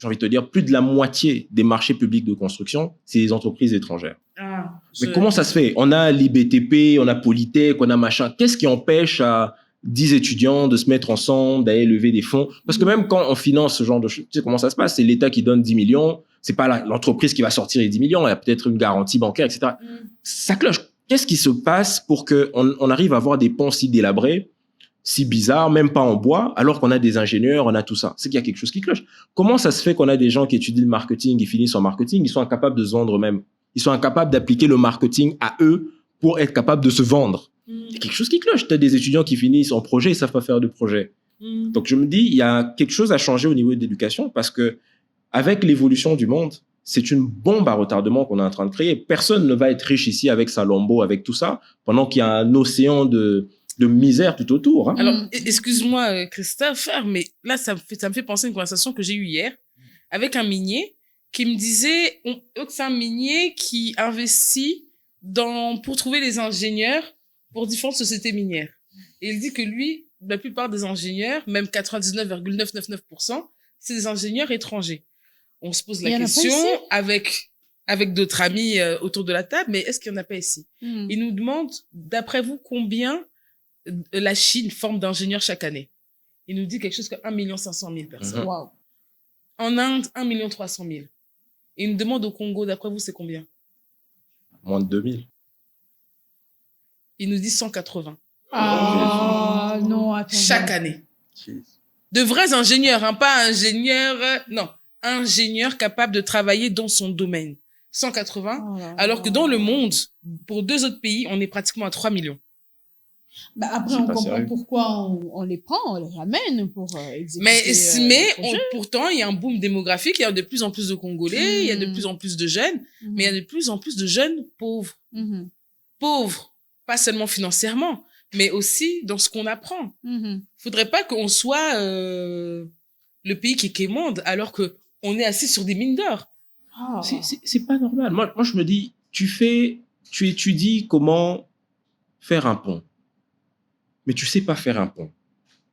J'ai envie de te dire, plus de la moitié des marchés publics de construction, c'est des entreprises étrangères. Mais comment ça se fait? On a l'IBTP, on a Polytech, on a machin. Qu'est-ce qui empêche à 10 étudiants de se mettre ensemble, d'aller lever des fonds? Parce que même quand on finance ce genre de choses, tu sais comment ça se passe? C'est l'État qui donne 10 millions. C'est pas l'entreprise qui va sortir les 10 millions. Il y a peut-être une garantie bancaire, etc. Ça cloche. Qu'est-ce qui se passe pour qu'on arrive à avoir des ponts si délabrés, si bizarre, même pas en bois, alors qu'on a des ingénieurs, on a tout ça? C'est qu'il y a quelque chose qui cloche. Comment ça se fait qu'on a des gens qui étudient le marketing, ils finissent en marketing, ils sont incapables de se vendre eux-mêmes? Ils sont incapables d'appliquer le marketing à eux pour être capables de se vendre. Il y a quelque chose qui cloche. Tu as des étudiants qui finissent en projet, ils savent pas faire de projet. Donc je me dis, il y a quelque chose à changer au niveau de l'éducation parce que avec l'évolution du monde, c'est une bombe à retardement qu'on est en train de créer. Personne ne va être riche ici avec sa Lambo, avec tout ça, pendant qu'il y a un océan de misère tout autour. Hein. Alors, excuse-moi, Christophe, mais là, ça me fait penser à une conversation que j'ai eue hier avec un minier qui me disait que c'est un minier qui investit pour trouver les ingénieurs pour différentes sociétés minières. Et il dit que lui, la plupart des ingénieurs, même 99,999%, c'est des ingénieurs étrangers. On se pose la question avec d'autres amis autour de la table, mais est-ce qu'il n'y en a pas ici? Il nous demande, d'après vous, combien la Chine forme d'ingénieurs chaque année? Il nous dit quelque chose comme 1 500 000 personnes. Wow. En Inde, 1 300 000. Et il nous demande au Congo, d'après vous, c'est combien? Moins de 2000. Il nous dit 180. Ah, non, attends. Chaque année. De vrais ingénieurs, hein, pas ingénieurs, non. Ingénieurs capables de travailler dans son domaine. 180. Alors que dans le monde, pour 2 autres pays, on est pratiquement à 3 millions. Bah après, C'est on pas comprend sérieux. pourquoi on les prend, on les ramène pour exécuter Mais le projet. pourtant, il y a un boom démographique, il y a de plus en plus de Congolais, il y a de plus en plus de jeunes, mais il y a de plus en plus de jeunes pauvres. Pauvres, pas seulement financièrement, mais aussi dans ce qu'on apprend. Faudrait pas qu'on soit le pays qui quémande alors que on est assis sur des mines d'or. Ah. C'est pas normal. Moi, je me dis, tu étudies comment faire un pont, mais tu sais pas faire un pont.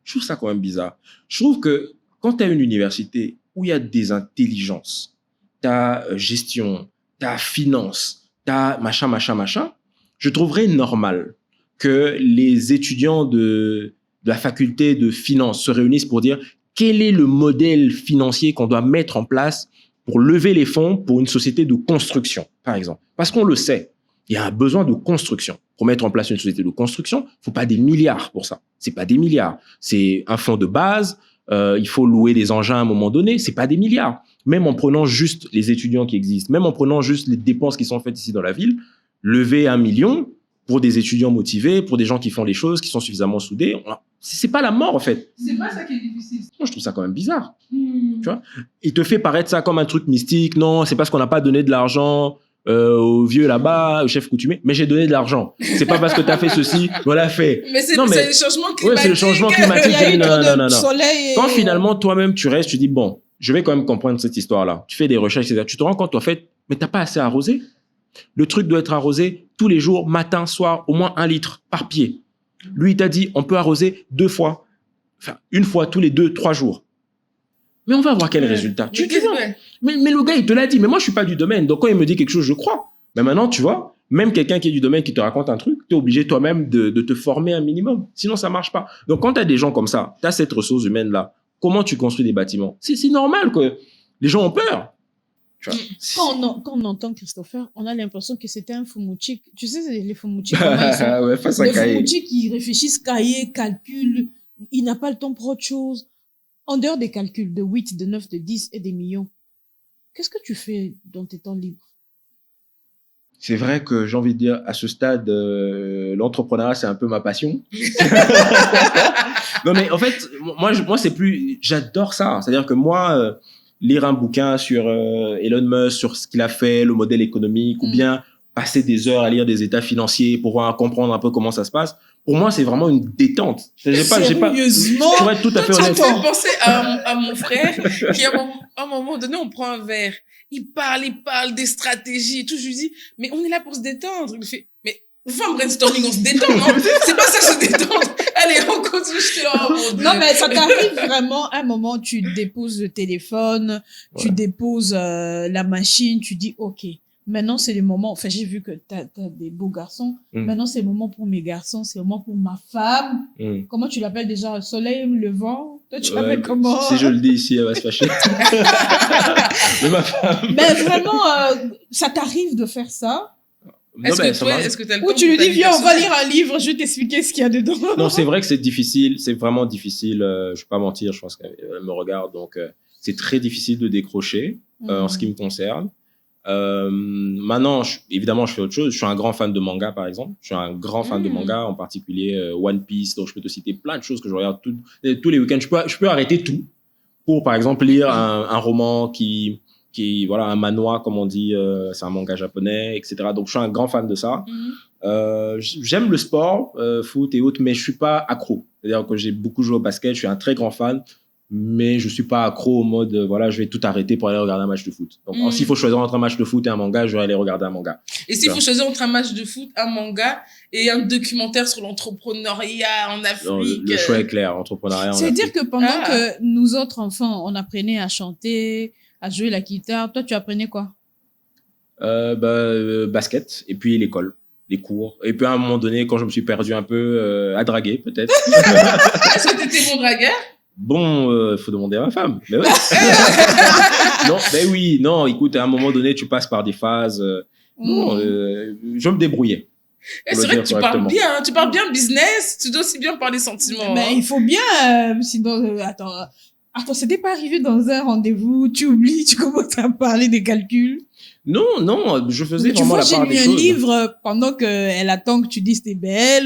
Je trouve ça quand même bizarre. Je trouve que quand tu as une université où il y a des intelligences, tu as gestion, tu as finance, tu as machin, je trouverais normal que les étudiants de la faculté de finance se réunissent pour dire quel est le modèle financier qu'on doit mettre en place pour lever les fonds pour une société de construction, par exemple. Parce qu'on le sait, il y a un besoin de construction. Pour mettre en place une société de construction, il ne faut pas des milliards pour ça. C'est pas des milliards. C'est un fonds de base. Il faut louer des engins à un moment donné. C'est pas des milliards. Même en prenant juste les étudiants qui existent, même en prenant juste les dépenses qui sont faites ici dans la ville, lever 1 million pour des étudiants motivés, pour des gens qui font les choses, qui sont suffisamment soudés, c'est pas la mort en fait. C'est pas ça qui est difficile. Moi, je trouve ça quand même bizarre. Tu vois, il te fait paraître ça comme un truc mystique. Non, c'est parce qu'on n'a pas donné de l'argent au vieux là-bas, au chef coutumier, mais j'ai donné de l'argent. C'est pas parce que tu as fait ceci, on l'a fait. Mais c'est le changement climatique. Ouais, c'est le changement climatique. Non. Soleil Quand finalement, toi-même, tu restes, tu dis, bon, je vais quand même comprendre cette histoire-là. Tu fais des recherches, etc. Tu te rends compte, en fait, mais t'as pas assez arrosé. Le truc doit être arrosé tous les jours, matin, soir, au moins 1 litre par pied. Lui, il t'a dit, on peut arroser 2 fois. Enfin, 1 fois tous les 2-3 jours. Mais on va voir quel résultat. Tu vois. Mais le gars, il te l'a dit. Mais moi, je suis pas du domaine. Donc, quand il me dit quelque chose, je crois. Mais maintenant, tu vois, même quelqu'un qui est du domaine qui te raconte un truc, tu es obligé toi-même de te former un minimum. Sinon, ça marche pas. Donc, quand tu as des gens comme ça, tu as cette ressource humaine-là, comment tu construis des bâtiments? C'est normal que les gens ont peur. Tu vois. Quand on entend Christopher, on a l'impression que c'était un Fumouchik. Tu sais, les Fumouchik, ouais, face à les cahier. Fumouchik, ils réfléchissent cahier, calculent. Il n'a pas le temps pour autre chose. En dehors des calculs de 8, de 9, de 10 et des millions, qu'est-ce que tu fais dans tes temps libres? C'est vrai que j'ai envie de dire, à ce stade, l'entrepreneuriat, c'est un peu ma passion. Non, mais en fait, moi c'est plus... J'adore ça. C'est-à-dire que moi, lire un bouquin sur Elon Musk, sur ce qu'il a fait, le modèle économique, ou bien passer des heures à lire des états financiers pour comprendre un peu comment ça se passe, pour moi, c'est vraiment une détente. Sérieusement, pour être tout à fait Tu me honnête. fais penser à mon frère qui, à un moment donné, on prend un verre. Il parle des stratégies et tout. Je lui dis, mais on est là pour se détendre. Il me fait, mais on fait un brainstorming, on se détend, non? C'est pas ça, se détendre. Allez, on continue, je te le Non, mais ça t'arrive vraiment un moment, tu déposes le téléphone, tu déposes la machine, tu dis, OK, maintenant c'est le moment, enfin j'ai vu que t'as des beaux garçons, maintenant c'est le moment pour mes garçons, c'est le moment pour ma femme. Comment tu l'appelles déjà? Soleil, le vent? Toi, tu l'appelles comment? Si je le dis ici, elle va se fâcher. Mais ma femme. Mais vraiment, ça t'arrive de faire ça? Est-ce que t'as le temps? Ou tu lui dis, viens, on va lire un livre, je vais t'expliquer ce qu'il y a dedans. Non, c'est vrai que c'est difficile, c'est vraiment difficile. Je vais pas mentir, je pense qu'elle me regarde, donc c'est très difficile de décrocher en ce qui me concerne. Maintenant, évidemment, je fais autre chose. Je suis un grand fan de manga, par exemple. Je suis un grand fan de manga, en particulier One Piece. Donc, je peux te citer plein de choses que je regarde tous les week-ends. Je peux arrêter tout pour, par exemple, lire un roman qui voilà, un manhwa, comme on dit, c'est un manga japonais, etc. Donc, je suis un grand fan de ça. J'aime le sport, foot et autres, mais je suis pas accro. C'est-à-dire que j'ai beaucoup joué au basket, je suis un très grand fan, mais je suis pas accro au mode, voilà, je vais tout arrêter pour aller regarder un match de foot. Donc, s'il faut choisir entre un match de foot et un manga, je vais aller regarder un manga. Et s'il faut choisir entre un match de foot, un manga et un documentaire sur l'entrepreneuriat en Afrique. Non, le choix est clair, entrepreneuriat en Afrique. C'est-à-dire que pendant que nous autres enfants, on apprenait à chanter, à jouer la guitare, toi, tu apprenais quoi? Basket, et puis l'école, les cours. Et puis à un moment donné, quand je me suis perdu un peu, à draguer, peut-être. Est-ce que t'étais bon dragueur? Bon, faut demander à ma femme. Mais ouais. Non, ben oui, non, écoute, à un moment donné, tu passes par des phases. Non, je me débrouillais. C'est vrai que tu parles bien business, tu dois aussi bien parler sentiments. Mais il faut bien, sinon, attends, Attends, c'était pas arrivé dans un rendez-vous, tu oublies, tu commences à parler des calculs. Non, non, je faisais Tu vraiment vois, la j'ai part lu des un choses. livre pendant qu'elle attend que tu dises t'es belle,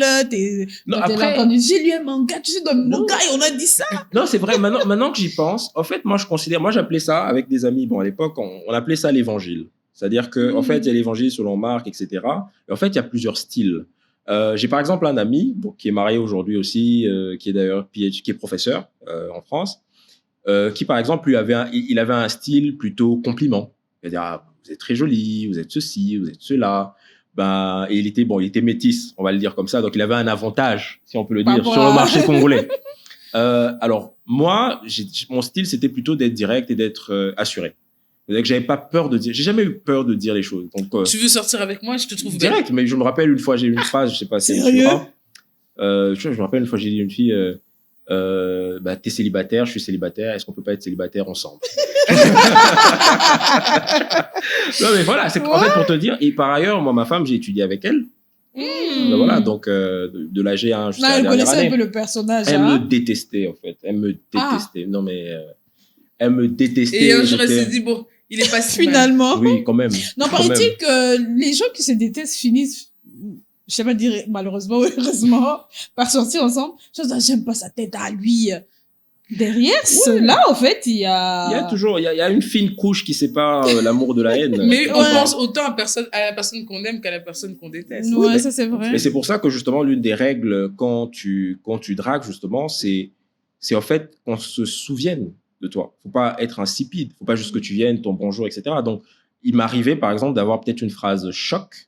Non, quand elle après- a entendu, j'ai lu un manga, tu sais, dans le Non. manga, et on a dit ça. Non, c'est vrai. Maintenant que j'y pense, en fait, moi, j'appelais ça avec des amis. Bon, à l'époque, on appelait ça l'évangile. C'est-à-dire que, en fait, il y a l'évangile selon Marc, etc. Et en fait, il y a plusieurs styles. J'ai par exemple un ami qui est marié aujourd'hui aussi, qui est d'ailleurs PhD, qui est professeur en France, qui par exemple il avait un style plutôt compliment. C'est-à-dire, ah, vous êtes très jolie, vous êtes ceci, vous êtes cela. Ben, et il était métis, on va le dire comme ça. Donc, il avait un avantage, si on peut le Par dire, rapport sur le à- marché congolais. Alors, moi, mon style, c'était plutôt d'être direct et d'être assuré. C'est-à-dire que j'avais pas peur de dire, j'ai jamais eu peur de dire les choses. Donc, Tu veux sortir avec moi, je te trouve belle. direct, mais je me rappelle une fois, j'ai eu une phrase, je sais pas si elle Sérieux? suivra. Je me rappelle une fois, j'ai dit à une fille, bah, t'es célibataire, je suis célibataire, est-ce qu'on peut pas être célibataire ensemble? Non, mais voilà, c'est en fait pour te dire, et par ailleurs, moi, ma femme, j'ai étudié avec elle. Ben voilà, donc de la G1 jusqu'à Là, la elle dernière connaissait année. un peu le personnage. Elle hein. me détestait, en fait. Elle me Ah. détestait. Non, mais elle me détestait. Et un jour, elle j'étais- s'est dit, bon, il est pas si mal. Finalement. Oui, quand même. Non, quand même. paraît-il que les gens qui se détestent finissent, je sais pas dire malheureusement ou heureusement, par sortir ensemble. Je dis, j'aime pas sa tête à lui. Derrière cela, en fait, il y a... Il y a toujours, il y a une fine couche qui sépare l'amour de la haine. Mais on Ouais. pense autant à la personne qu'on aime qu'à la personne qu'on déteste. Ouais, mais- ça c'est vrai. Mais c'est pour ça que justement, l'une des règles quand tu dragues, justement, c'est en fait qu'on se souvienne de toi. Faut pas être insipide. Faut pas juste que tu viennes, ton bonjour, etc. Donc, il m'arrivait, par exemple, d'avoir peut-être une phrase choc,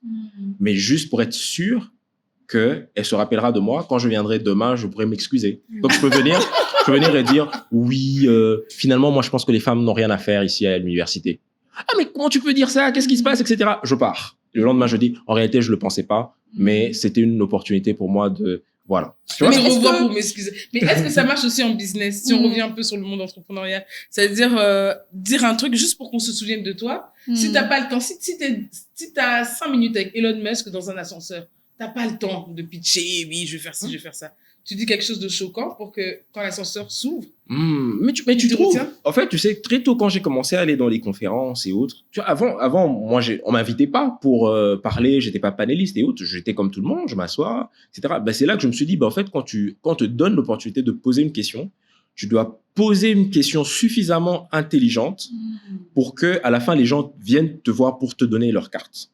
mais juste pour être sûr qu'elle se rappellera de moi. Quand je viendrai demain, je pourrai m'excuser. Donc, je peux venir et dire, oui, finalement, moi, je pense que les femmes n'ont rien à faire ici à l'université. Ah, mais comment tu peux dire ça? Qu'est-ce qui se passe, etc. Je pars. Le lendemain, je dis, en réalité, je le pensais pas, mais c'était une opportunité pour moi de, voilà. Tu vois? Je te est-ce revois que- pour m'excuser. Mais est-ce que ça marche aussi en business? Si on Mm. revient un peu sur le monde entrepreneurial, c'est-à-dire dire un truc juste pour qu'on se souvienne de toi. Si t'as pas le temps, si t'as 5 minutes avec Elon Musk dans un ascenseur, t'as pas le temps de pitcher, oui, je vais faire ci, je vais faire ça. Tu dis quelque chose de choquant pour que quand l'ascenseur s'ouvre, Mais tu Tu te trouves. retiens? En fait, tu sais, très tôt, quand j'ai commencé à aller dans les conférences et autres, tu vois, avant, moi, on m'invitait pas pour parler, j'étais pas panéliste et autres, j'étais comme tout le monde, je m'assois, etc. Ben, c'est là que je me suis dit, ben, en fait, quand on te donne l'opportunité de poser une question, tu dois poser une question suffisamment intelligente pour que, à la fin, les gens viennent te voir pour te donner leur carte.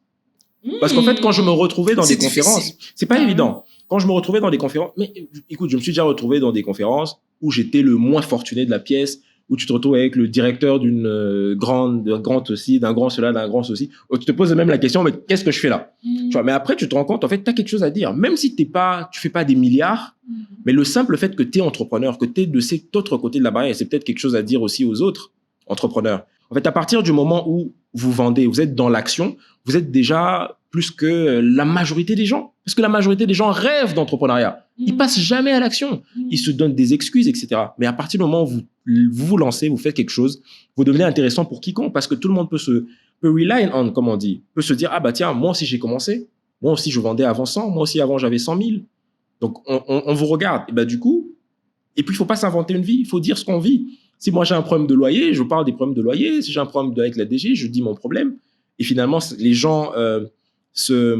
Parce qu'en fait, quand je me retrouvais dans C'est des conférences, difficile. c'est pas Ah ouais. évident. Quand je me retrouvais dans des conférences, mais écoute, je me suis déjà retrouvé dans des conférences où j'étais le moins fortuné de la pièce, où tu te retrouves avec le directeur d'un grand ceci, d'un grand cela, d'un grand ceci, où tu te poses même la question, mais qu'est-ce que je fais là? Tu vois, mais après, tu te rends compte, en fait, tu as quelque chose à dire. Même si tu fais pas des milliards, mais le simple fait que tu es entrepreneur, que tu es de cet autre côté de la barrière, c'est peut-être quelque chose à dire aussi aux autres entrepreneurs. En fait, à partir du moment où vous vendez, vous êtes dans l'action, vous êtes déjà plus que la majorité des gens. Parce que la majorité des gens rêvent d'entrepreneuriat. Ils passent jamais à l'action. Ils se donnent des excuses, etc. Mais à partir du moment où vous lancez, vous faites quelque chose, vous devenez intéressant pour quiconque, parce que tout le monde peut rely on, comme on dit, peut se dire, ah bah tiens, moi aussi j'ai commencé, moi aussi je vendais avant 100, moi aussi avant j'avais 100 000. Donc on vous regarde. Et bah du coup, et puis il faut pas s'inventer une vie, il faut dire ce qu'on vit. Si moi j'ai un problème de loyer, je parle des problèmes de loyer. Si j'ai un problème avec la DG, je dis mon problème. Et finalement, les gens se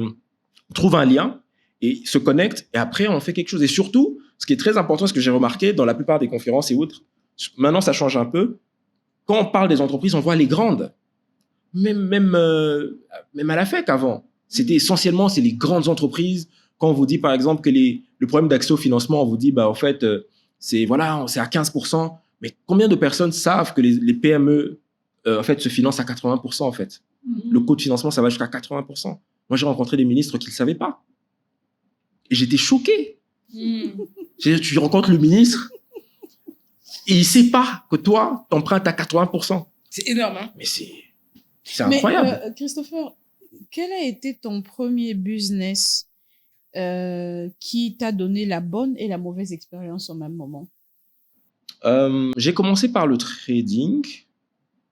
trouvent un lien et se connectent, et après on fait quelque chose. Et surtout, ce qui est très important, ce que j'ai remarqué dans la plupart des conférences et autres, maintenant ça change un peu, quand on parle des entreprises, on voit les grandes. Même à la FEC avant, c'était essentiellement, c'est les grandes entreprises. Quand on vous dit par exemple que le problème d'accès au financement, on vous dit, bah en fait, c'est à 15%. Mais combien de personnes savent que les PME en fait, se financent à 80% en fait? Le coût de financement, ça va jusqu'à 80%. Moi, j'ai rencontré des ministres qui ne le savaient pas. Et j'étais choqué. Tu rencontres le ministre et il ne sait pas que toi, tu empruntes à 80%. C'est énorme, hein? Mais c'est incroyable. Mais Christopher, quel a été ton premier business qui t'a donné la bonne et la mauvaise expérience au même moment? J'ai commencé par le trading.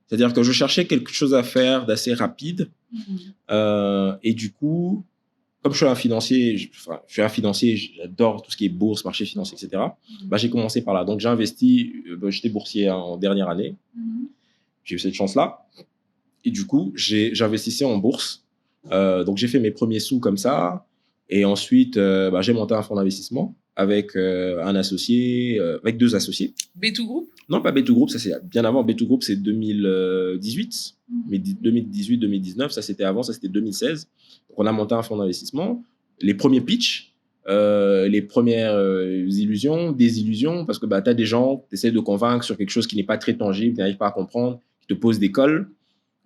C'est-à-dire que je cherchais quelque chose à faire d'assez rapide. Et du coup, comme je suis un financier, j'adore tout ce qui est bourse, marché financier, etc. Bah, j'ai commencé par là. Donc, j'ai investi, j'étais boursier en dernière année. J'ai eu cette chance-là. Et du coup, j'investissais en bourse. Donc, j'ai fait mes premiers sous comme ça. Et ensuite, bah, j'ai monté un fonds d'investissement avec un associé, avec 2 associés. B2 Group? Non, pas B2 Group, ça c'est bien avant. B2 Group, c'est 2018. Mais 2018-2019, ça c'était avant, ça c'était 2016. Donc, on a monté un fonds d'investissement. Les premiers pitchs, les premières illusions, désillusions, parce que bah, tu as des gens, tu essaies de convaincre sur quelque chose qui n'est pas très tangible, tu n'arrives pas à comprendre, qui te posent des cols.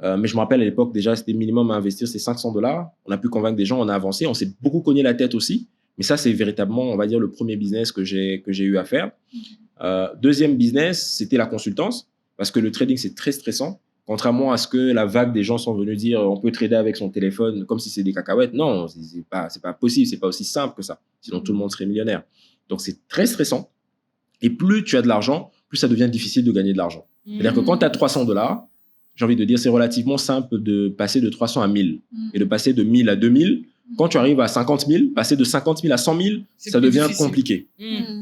Mais je me rappelle à l'époque, déjà, c'était minimum à investir, c'est $500. On a pu convaincre des gens, on a avancé, on s'est beaucoup cogné la tête aussi. Mais ça, c'est véritablement, on va dire, le premier business que j'ai eu à faire. Deuxième business, c'était la consultance, parce que le trading, c'est très stressant. Contrairement à ce que la vague des gens sont venus dire, on peut trader avec son téléphone comme si c'est des cacahuètes. Non, c'est pas possible, c'est pas aussi simple que ça. Sinon, tout le monde serait millionnaire. Donc, c'est très stressant. Et plus tu as de l'argent, plus ça devient difficile de gagner de l'argent. C'est-à-dire que quand tu as $300, j'ai envie de dire, c'est relativement simple de passer de 300 à 1000 et de passer de 1000 à 2000. Quand tu arrives à 50 000, passer de 50 000 à 100 000, ça devient compliqué.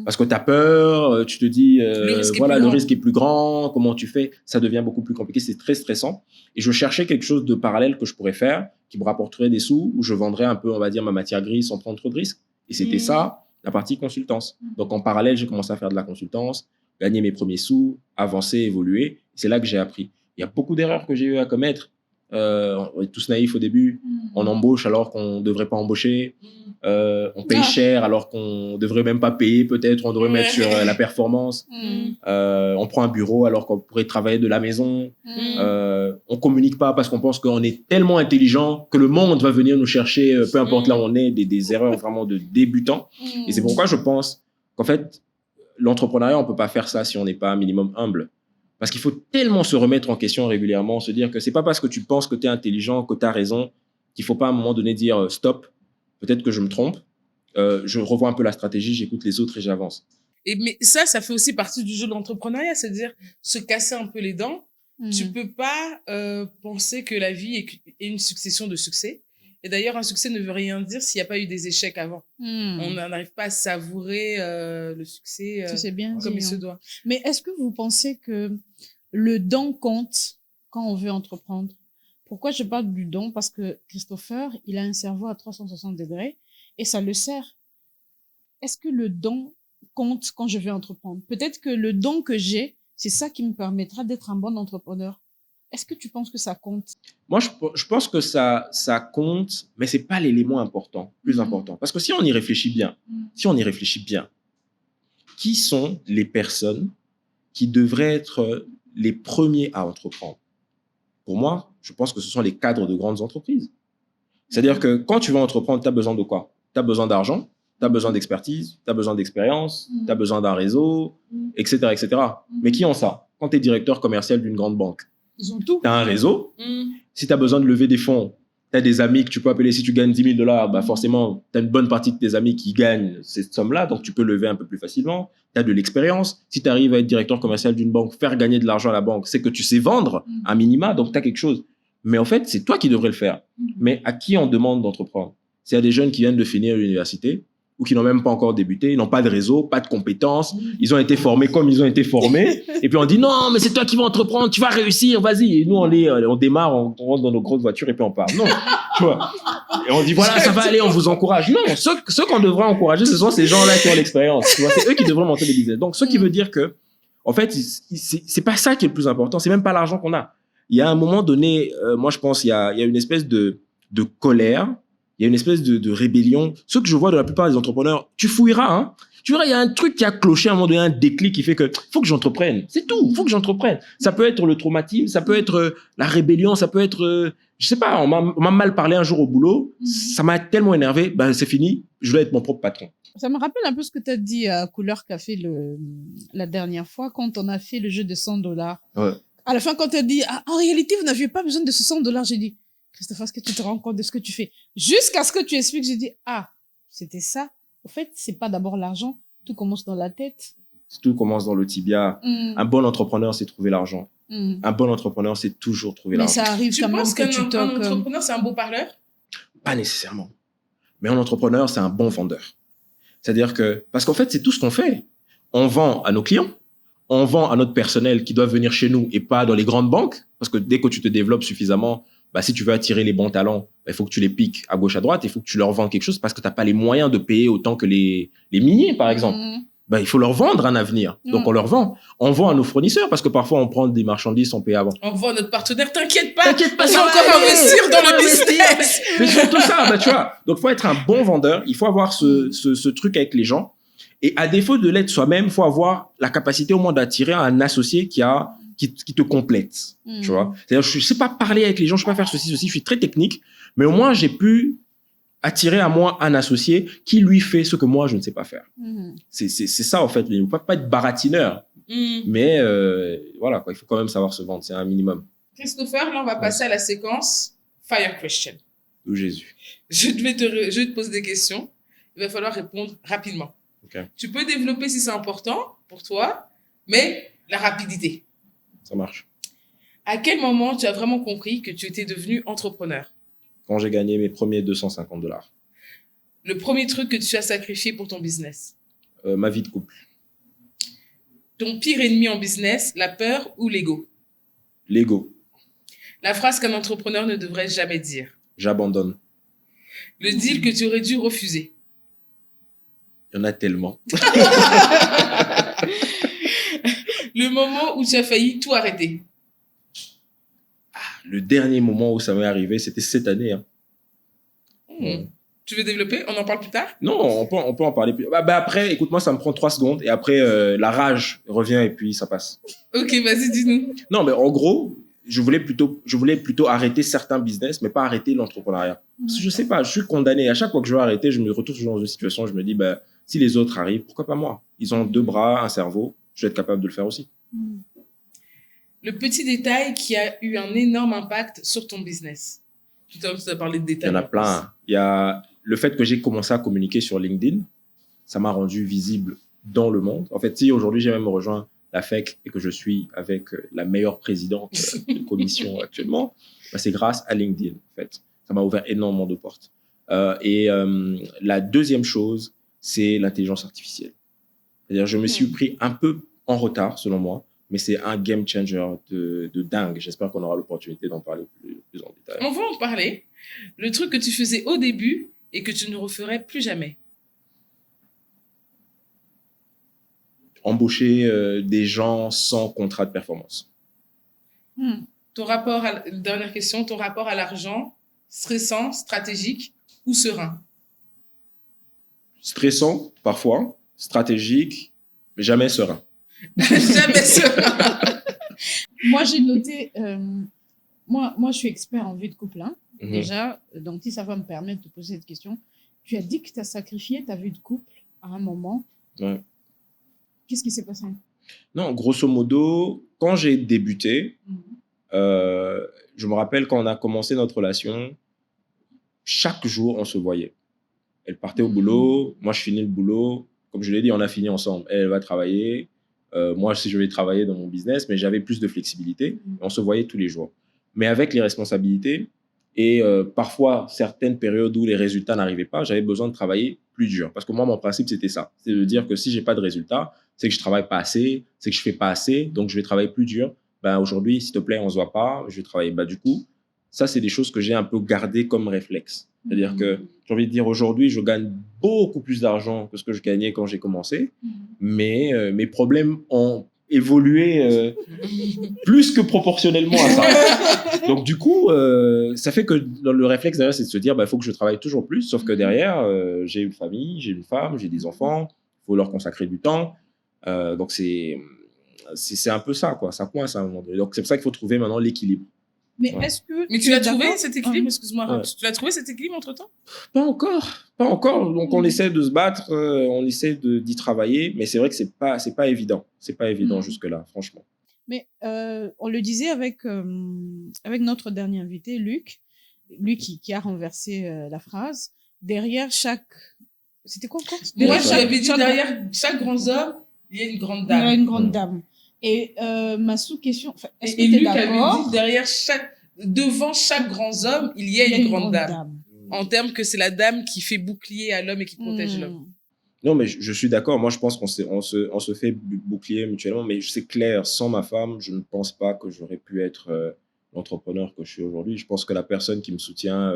Parce que tu as peur, tu te dis, le risque est plus grand, comment tu fais? Ça devient beaucoup plus compliqué, c'est très stressant. Et je cherchais quelque chose de parallèle que je pourrais faire, qui me rapporterait des sous, où je vendrais un peu, on va dire, ma matière grise sans prendre trop de risques. Et c'était ça, la partie consultance. Donc en parallèle, j'ai commencé à faire de la consultance, gagner mes premiers sous, avancer, évoluer. C'est là que j'ai appris. Il y a beaucoup d'erreurs que j'ai eu à commettre. On est tous naïfs au début. On embauche alors qu'on ne devrait pas embaucher. On paye cher alors qu'on ne devrait même pas payer peut-être. On devrait mettre sur la performance. On prend un bureau alors qu'on pourrait travailler de la maison. On ne communique pas parce qu'on pense qu'on est tellement intelligent que le monde va venir nous chercher, peu importe là où on est, des erreurs vraiment de débutants. Et c'est pourquoi je pense qu'en fait, l'entrepreneuriat, on ne peut pas faire ça si on n'est pas un minimum humble. Parce qu'il faut tellement se remettre en question régulièrement, se dire que c'est pas parce que tu penses que tu es intelligent, que tu as raison, qu'il faut pas à un moment donné dire stop, peut-être que je me trompe, je revois un peu la stratégie, j'écoute les autres et j'avance. Mais ça fait aussi partie du jeu de l'entrepreneuriat, c'est-à-dire se casser un peu les dents. Tu peux pas penser que la vie est une succession de succès. Et d'ailleurs, un succès ne veut rien dire s'il n'y a pas eu des échecs avant. On n'arrive pas à savourer le succès comme il se doit. Mais est-ce que vous pensez que le don compte quand on veut entreprendre? Pourquoi je parle du don? Parce que Christopher, il a un cerveau à 360 degrés et ça le sert. Est-ce que le don compte quand je veux entreprendre? Peut-être que le don que j'ai, c'est ça qui me permettra d'être un bon entrepreneur. Est-ce que tu penses que ça compte? Moi, je pense que ça compte, mais c'est pas l'élément important, plus important. Parce que si on y réfléchit bien, qui sont les personnes qui devraient être les premiers à entreprendre? Pour moi, je pense que ce sont les cadres de grandes entreprises. C'est-à-dire que quand tu veux entreprendre, tu as besoin de quoi? Tu as besoin d'argent, tu as besoin d'expertise, tu as besoin d'expérience, tu as besoin d'un réseau, etc., etc. Mais qui ont ça? Quand tu es directeur commercial d'une grande banque, ils ont tout. Tu as un réseau. Si tu as besoin de lever des fonds, tu as des amis que tu peux appeler. Si tu gagnes $10 000, bah forcément, tu as une bonne partie de tes amis qui gagnent cette somme-là, donc tu peux lever un peu plus facilement. Tu as de l'expérience. Si tu arrives à être directeur commercial d'une banque, faire gagner de l'argent à la banque, c'est que tu sais vendre un minima, donc tu as quelque chose. Mais en fait, c'est toi qui devrais le faire. Mais à qui on demande d'entreprendre? C'est à des jeunes qui viennent de finir l'université ou qui n'ont même pas encore débuté, ils n'ont pas de réseau, pas de compétences, ils ont été formés comme ils ont été formés, et puis on dit non, mais c'est toi qui vas entreprendre, tu vas réussir, vas-y. Et nous, on démarre, on rentre dans nos grosses voitures et puis on part. Non, tu vois. Et on dit voilà, ça va aller, on vous encourage. Non, ceux qu'on devrait encourager, ce sont ces gens-là qui ont l'expérience. Tu vois, c'est eux qui devraient monter des business. Donc, ce qui veut dire que, en fait, c'est pas ça qui est le plus important, c'est même pas l'argent qu'on a. Il y a un moment donné, moi je pense, il y a une espèce de colère. Il y a une espèce de rébellion. Ce que je vois de la plupart des entrepreneurs, tu fouilleras, hein. Tu verras, il y a un truc qui a cloché à un moment donné, un déclic qui fait que faut que j'entreprenne. C'est tout. Faut que j'entreprenne. Ça peut être le traumatisme, ça peut être la rébellion, ça peut être, je sais pas, on m'a mal parlé un jour au boulot. Ça m'a tellement énervé. Ben, c'est fini. Je dois être mon propre patron. Ça me rappelle un peu ce que tu as dit à Couleur Café la dernière fois quand on a fait le jeu de $100. Ouais. À la fin, quand tu as dit, en réalité, vous n'aviez pas besoin de ce $100, j'ai dit, Christophe, est-ce que tu te rends compte de ce que tu fais? Jusqu'à ce que tu expliques, j'ai dit, c'était ça. Au fait, c'est pas d'abord l'argent. Tout commence dans la tête. Tout commence dans le tibia. Un bon entrepreneur, c'est trouver l'argent. Un bon entrepreneur, c'est toujours trouver l'argent. Mais ça arrive quand même que tu toques. Un entrepreneur, c'est un beau parleur? Pas nécessairement. Mais un entrepreneur, c'est un bon vendeur. C'est-à-dire que, parce qu'en fait, c'est tout ce qu'on fait. On vend à nos clients, on vend à notre personnel qui doivent venir chez nous et pas dans les grandes banques. Parce que dès que tu te développes suffisamment, si tu veux attirer les bons talents, il faut que tu les piques à gauche, à droite. Il faut que tu leur vends quelque chose parce que tu n'as pas les moyens de payer autant que les miniers, par exemple. Il faut leur vendre un avenir. Donc, on leur vend. On vend à nos fournisseurs parce que parfois, on prend des marchandises sans payer avant. On vend à notre partenaire. T'inquiète pas, ça va encore investir dans le business. Mais surtout ça, tu vois. Donc, il faut être un bon vendeur. Il faut avoir ce truc avec les gens. Et à défaut de l'être soi-même, il faut avoir la capacité au moins d'attirer un associé qui te complète. Tu vois. C'est-à-dire, je ne sais pas parler avec les gens, je ne sais pas faire ceci. Je suis très technique. Mais au moins, j'ai pu attirer à moi un associé qui lui fait ce que moi je ne sais pas faire. C'est ça en fait. Il ne faut pas être baratineur, mais voilà quoi. Il faut quand même savoir se vendre, c'est un minimum. Christopher, là on va passer à la séquence Fire Question. Ou Jésus. Je vais te poser des questions. Il va falloir répondre rapidement. Okay. Tu peux développer si c'est important pour toi, mais la rapidité. Ça marche. À quel moment tu as vraiment compris que tu étais devenu entrepreneur? Quand j'ai gagné mes premiers $250. Le premier truc que tu as sacrifié pour ton business? Ma vie de couple. Ton pire ennemi en business, la peur ou l'ego? L'ego. La phrase qu'un entrepreneur ne devrait jamais dire? J'abandonne. Le deal que tu aurais dû refuser? Il y en a tellement. Le moment où tu as failli tout arrêter? Le dernier moment où ça m'est arrivé, c'était cette année. Hein. Tu veux développer? On en parle plus tard? Non, on peut en parler plus. Après, écoute-moi, ça me prend 3 secondes et après, la rage revient et puis ça passe. Ok, vas-y, dis-nous. Non, mais en gros, je voulais plutôt arrêter certains business, mais pas arrêter l'entrepreneuriat. Parce que je sais pas, je suis condamné. À chaque fois que je veux arrêter, je me retrouve toujours dans une situation où je me dis, si les autres arrivent, pourquoi pas moi? Ils ont 2 bras, un cerveau, je vais être capable de le faire aussi. Le petit détail qui a eu un énorme impact sur ton business. Tout à l'heure, tu as parlé de détails. Il y en a plein. Il y a le fait que j'ai commencé à communiquer sur LinkedIn. Ça m'a rendu visible dans le monde. En fait, si aujourd'hui, j'ai même rejoint la FEC et que je suis avec la meilleure présidente de commission actuellement, c'est grâce à LinkedIn, en fait. Ça m'a ouvert énormément de portes. La deuxième chose, c'est l'intelligence artificielle. C'est-à-dire, je me suis pris un peu en retard, selon moi, mais c'est un game changer de dingue. J'espère qu'on aura l'opportunité d'en parler plus en détail. On va en parler. Le truc que tu faisais au début et que tu ne referais plus jamais. Embaucher des gens sans contrat de performance. Dernière question, ton rapport à l'argent, stressant, stratégique ou serein? Stressant, parfois, stratégique, mais jamais serein. Jamais serein. Moi, j'ai noté, moi, je suis expert en vie de couple, déjà, donc si ça va me permettre de poser cette question, tu as dit que tu as sacrifié ta vie de couple à un moment. Ouais. Qu'est-ce qui s'est passé? Non, grosso modo, quand j'ai débuté, je me rappelle quand on a commencé notre relation, chaque jour, on se voyait. Elle partait au boulot, moi, je finis le boulot. Comme je l'ai dit, on a fini ensemble. Elle va travailler. Moi, si je vais travailler dans mon business, mais j'avais plus de flexibilité. On se voyait tous les jours. Mais avec les responsabilités et parfois certaines périodes où les résultats n'arrivaient pas, j'avais besoin de travailler plus dur. Parce que moi, mon principe, c'était ça. C'est de dire que si j'ai pas de résultats, c'est que je travaille pas assez, c'est que je fais pas assez, donc je vais travailler plus dur. Aujourd'hui, s'il te plaît, on se voit pas, je vais travailler. Du coup, ça, c'est des choses que j'ai un peu gardées comme réflexe. C'est-à-dire que, j'ai envie de dire, aujourd'hui, je gagne beaucoup plus d'argent que ce que je gagnais quand j'ai commencé, mais mes problèmes ont évolué plus que proportionnellement à ça. Donc, du coup, ça fait que le réflexe derrière, c'est de se dire, il faut que je travaille toujours plus, sauf que derrière, j'ai une famille, j'ai une femme, j'ai des enfants, il faut leur consacrer du temps. Donc, c'est un peu ça, quoi. Ça coince à un moment donné. Donc, c'est pour ça qu'il faut trouver maintenant l'équilibre. Mais est-ce que... Mais tu l'as trouvé cet équilibre? Excuse-moi. Tu l'as trouvé cet équilibre entre-temps? Pas encore. Donc, on essaie de se battre, on essaie d'y travailler, mais c'est vrai que c'est pas évident. C'est pas évident jusque-là, franchement. Mais on le disait avec notre dernier invité, Luc, lui qui a renversé la phrase. Derrière chaque... C'était quoi encore? Moi, j'avais dit derrière chaque grand homme, il y a une grande dame. Il y a une grande dame. Et ma sous-question, est-ce que et tu es Luc avait d'accord? dit devant chaque grand homme, il y a une grande dame. en termes que c'est la dame qui fait bouclier à l'homme et qui protège l'homme. Non, mais je suis d'accord. Moi, je pense qu'on se fait bouclier mutuellement. Mais c'est clair, sans ma femme, je ne pense pas que j'aurais pu être l'entrepreneur que je suis aujourd'hui. Je pense que la personne qui me soutient,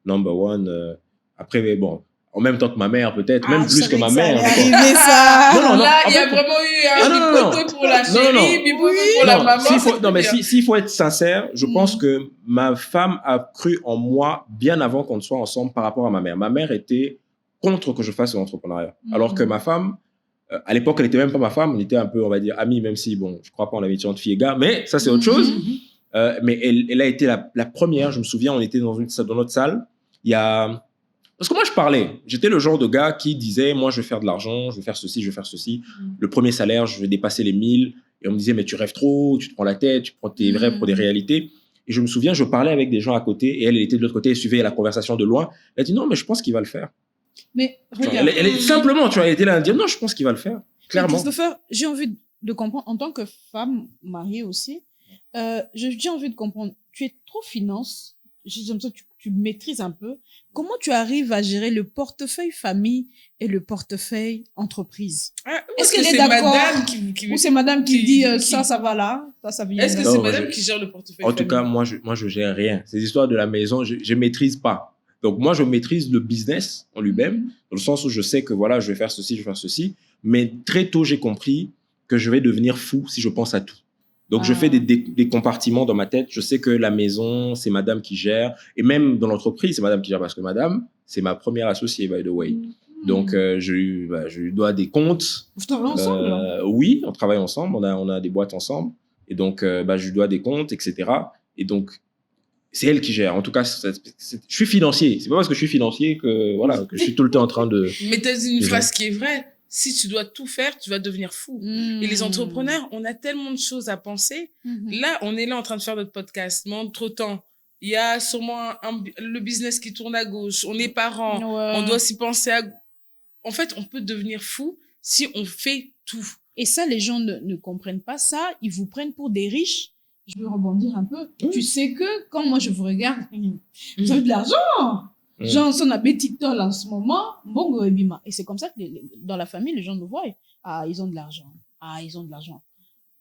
number one, après, mais bon, en même temps que ma mère, peut-être, même plus que ma mère. Ça. Non, Là, il y en a fait, vraiment eu un bipote pour la chérie, bipote pour la maman. Mais s'il faut être sincère, je pense que ma femme a cru en moi bien avant qu'on ne soit ensemble par rapport à ma mère. Ma mère était contre que je fasse l'entrepreneuriat. Alors que ma femme, à l'époque, elle n'était même pas ma femme, on était un peu, on va dire, amis, même si, bon, je crois pas en amitié entre filles et gars, mais ça, c'est autre chose. Mais elle a été la première, je me souviens, on était dans notre salle, il y a... Parce que moi, je parlais. J'étais le genre de gars qui disait, moi, je vais faire de l'argent, je vais faire ceci, je vais faire ceci. Le premier salaire, je vais dépasser les 1000. Et on me disait, mais tu rêves trop, tu te prends la tête, tu prends tes rêves pour des réalités. Et je me souviens, je parlais avec des gens à côté et elle était de l'autre côté, elle suivait la conversation de loin. Elle a dit, non, mais je pense qu'il va le faire. Mais regarde. Elle est simplement, tu vois, elle était là à dire, non, je pense qu'il va le faire. Clairement. Christopher, j'ai envie de comprendre, en tant que femme mariée aussi, j'ai envie de comprendre, tu es trop finance, j'ai l'impression que tu maîtrises un peu. Comment tu arrives à gérer le portefeuille famille et le portefeuille entreprise? Est-ce que c'est madame qui ou c'est madame qui dit ça va là, ça vient. Est-ce que c'est madame qui gère le portefeuille En tout cas, moi, je gère rien. Ces histoires de la maison, je maîtrise pas. Donc, moi, je maîtrise le business en lui-même, dans le sens où je sais que voilà, je vais faire ceci, je vais faire ceci. Mais très tôt, j'ai compris que je vais devenir fou si je pense à tout. Donc, je fais des compartiments dans ma tête. Je sais que la maison, c'est madame qui gère. Et même dans l'entreprise, c'est madame qui gère parce que madame, c'est ma première associée, by the way. Donc, je lui dois des comptes. Vous travaillez ensemble? Oui, on travaille ensemble. On a des boîtes ensemble. Et donc, je lui dois des comptes, etc. Et donc, c'est elle qui gère. En tout cas, je suis financier. C'est pas parce que je suis financier que, voilà, que je suis tout le temps en train de... Mais t'as dit une phrase qui est vraie. Si tu dois tout faire, tu vas devenir fou. Et les entrepreneurs, on a tellement de choses à penser. Là, on est là en train de faire notre podcast. Mais entre-temps, il y a sûrement le business qui tourne à gauche. On est parents. On doit s'y penser à... En fait, on peut devenir fou si on fait tout. Et ça, les gens ne comprennent pas ça. Ils vous prennent pour des riches. Je veux rebondir un peu. Tu sais que quand moi, je vous regarde, vous avez de l'argent. Genre, on a TikTok en ce moment, Bongo et Bima. Et c'est comme ça que dans la famille, les gens nous voient. Ah, ils ont de l'argent. Ah, ils ont de l'argent.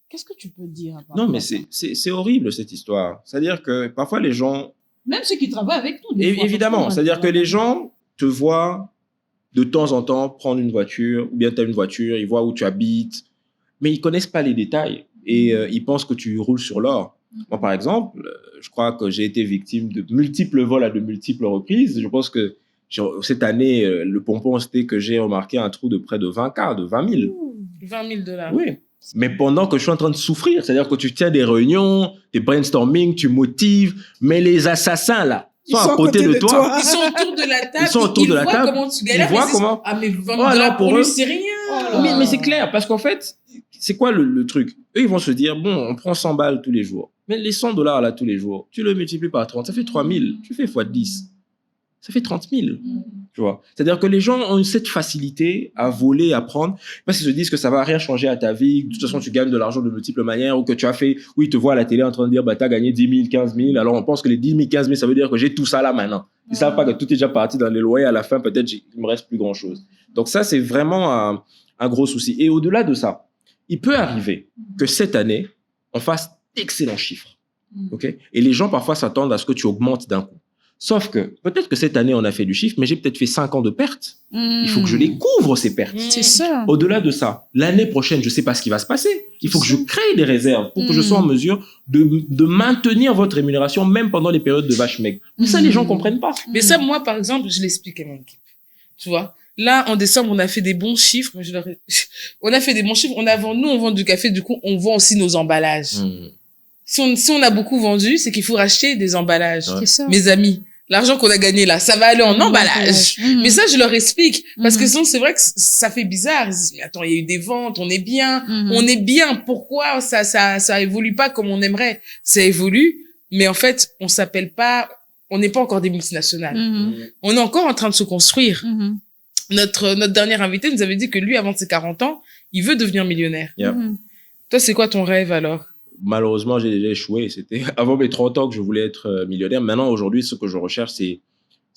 Qu'est-ce que tu peux dire? Non, mais c'est horrible, cette histoire. C'est-à-dire que parfois, les gens... Même ceux qui travaillent avec nous. Évidemment. C'est-à-dire que les gens te voient de temps en temps prendre une voiture, ou bien tu as une voiture, ils voient où tu habites, mais ils connaissent pas les détails. Et ils pensent que tu roules sur l'or. Moi, par exemple, je crois que j'ai été victime de multiples vols à de multiples reprises. Je pense que cette année, le pompon, c'était que j'ai remarqué un trou de près de 20K, de 20 000. 20 000 $. Oui. Mais pendant que je suis en train de souffrir, c'est-à-dire que tu tiens des réunions, des brainstorming, tu motives, mais les assassins, là, sont à côté de toi. Ils sont autour de la table. Ils sont autour de la table. Comment tu galères. Ils voient comment. Ah, mais 20 000 $ pour lui, c'est rien. Mais c'est clair, parce qu'en fait, c'est quoi le truc? Eux, ils vont se dire, bon, on prend 100 balles tous les jours. Mais les 100 $ là, tous les jours, tu le multiplies par 30, ça fait 3 000. Tu fais x 10. Ça fait 30 000. Tu vois? C'est-à-dire que les gens ont cette facilité à voler, à prendre, parce qu'ils se disent que ça va rien changer à ta vie. De toute façon, tu gagnes de l'argent de multiples manières, ou que tu as fait, oui, ils te voient à la télé en train de dire, bah, t'as gagné 10 000, 15 000. Alors, on pense que les 10 000, 15 000, ça veut dire que j'ai tout ça là maintenant. Ils savent pas que tout est déjà parti dans les loyers. À la fin, peut-être, il me reste plus grand chose. Donc ça, c'est vraiment un gros souci. Et au-delà de ça, il peut arriver que cette année, on fasse d'excellents chiffres. Okay? Et les gens, parfois, s'attendent à ce que tu augmentes d'un coup. Sauf que, peut-être que cette année, on a fait du chiffre, mais j'ai peut-être fait 5 ans de pertes. Il faut que je les couvre, ces pertes. C'est ça. Au-delà de ça, l'année prochaine, je sais pas ce qui va se passer. Il faut que je crée des réserves pour que je sois en mesure de maintenir votre rémunération, même pendant les périodes de vache maigre. Mais ça, les gens comprennent pas. Mais ça, moi, par exemple, je l'explique à mon équipe. Tu vois? Là, en décembre, on a fait des bons chiffres. On a fait des bons chiffres. Nous, on vend du café. Du coup, on vend aussi nos emballages. Si on a beaucoup vendu, c'est qu'il faut racheter des emballages. C'est ça. Mes amis, l'argent qu'on a gagné là, ça va aller en emballage. Mais ça, je leur explique. Parce que sinon, c'est vrai que ça fait bizarre. Ils disent, mais attends, il y a eu des ventes, on est bien. On est bien. Pourquoi ça évolue pas comme on aimerait? Ça évolue. Mais en fait, on n'est pas encore des multinationales. On est encore en train de se construire. Notre dernier invité nous avait dit que lui, avant ses 40 ans, il veut devenir millionnaire. Toi, c'est quoi ton rêve alors? Malheureusement, j'ai déjà échoué. C'était avant mes 30 ans que je voulais être millionnaire. Maintenant, aujourd'hui, ce que je recherche,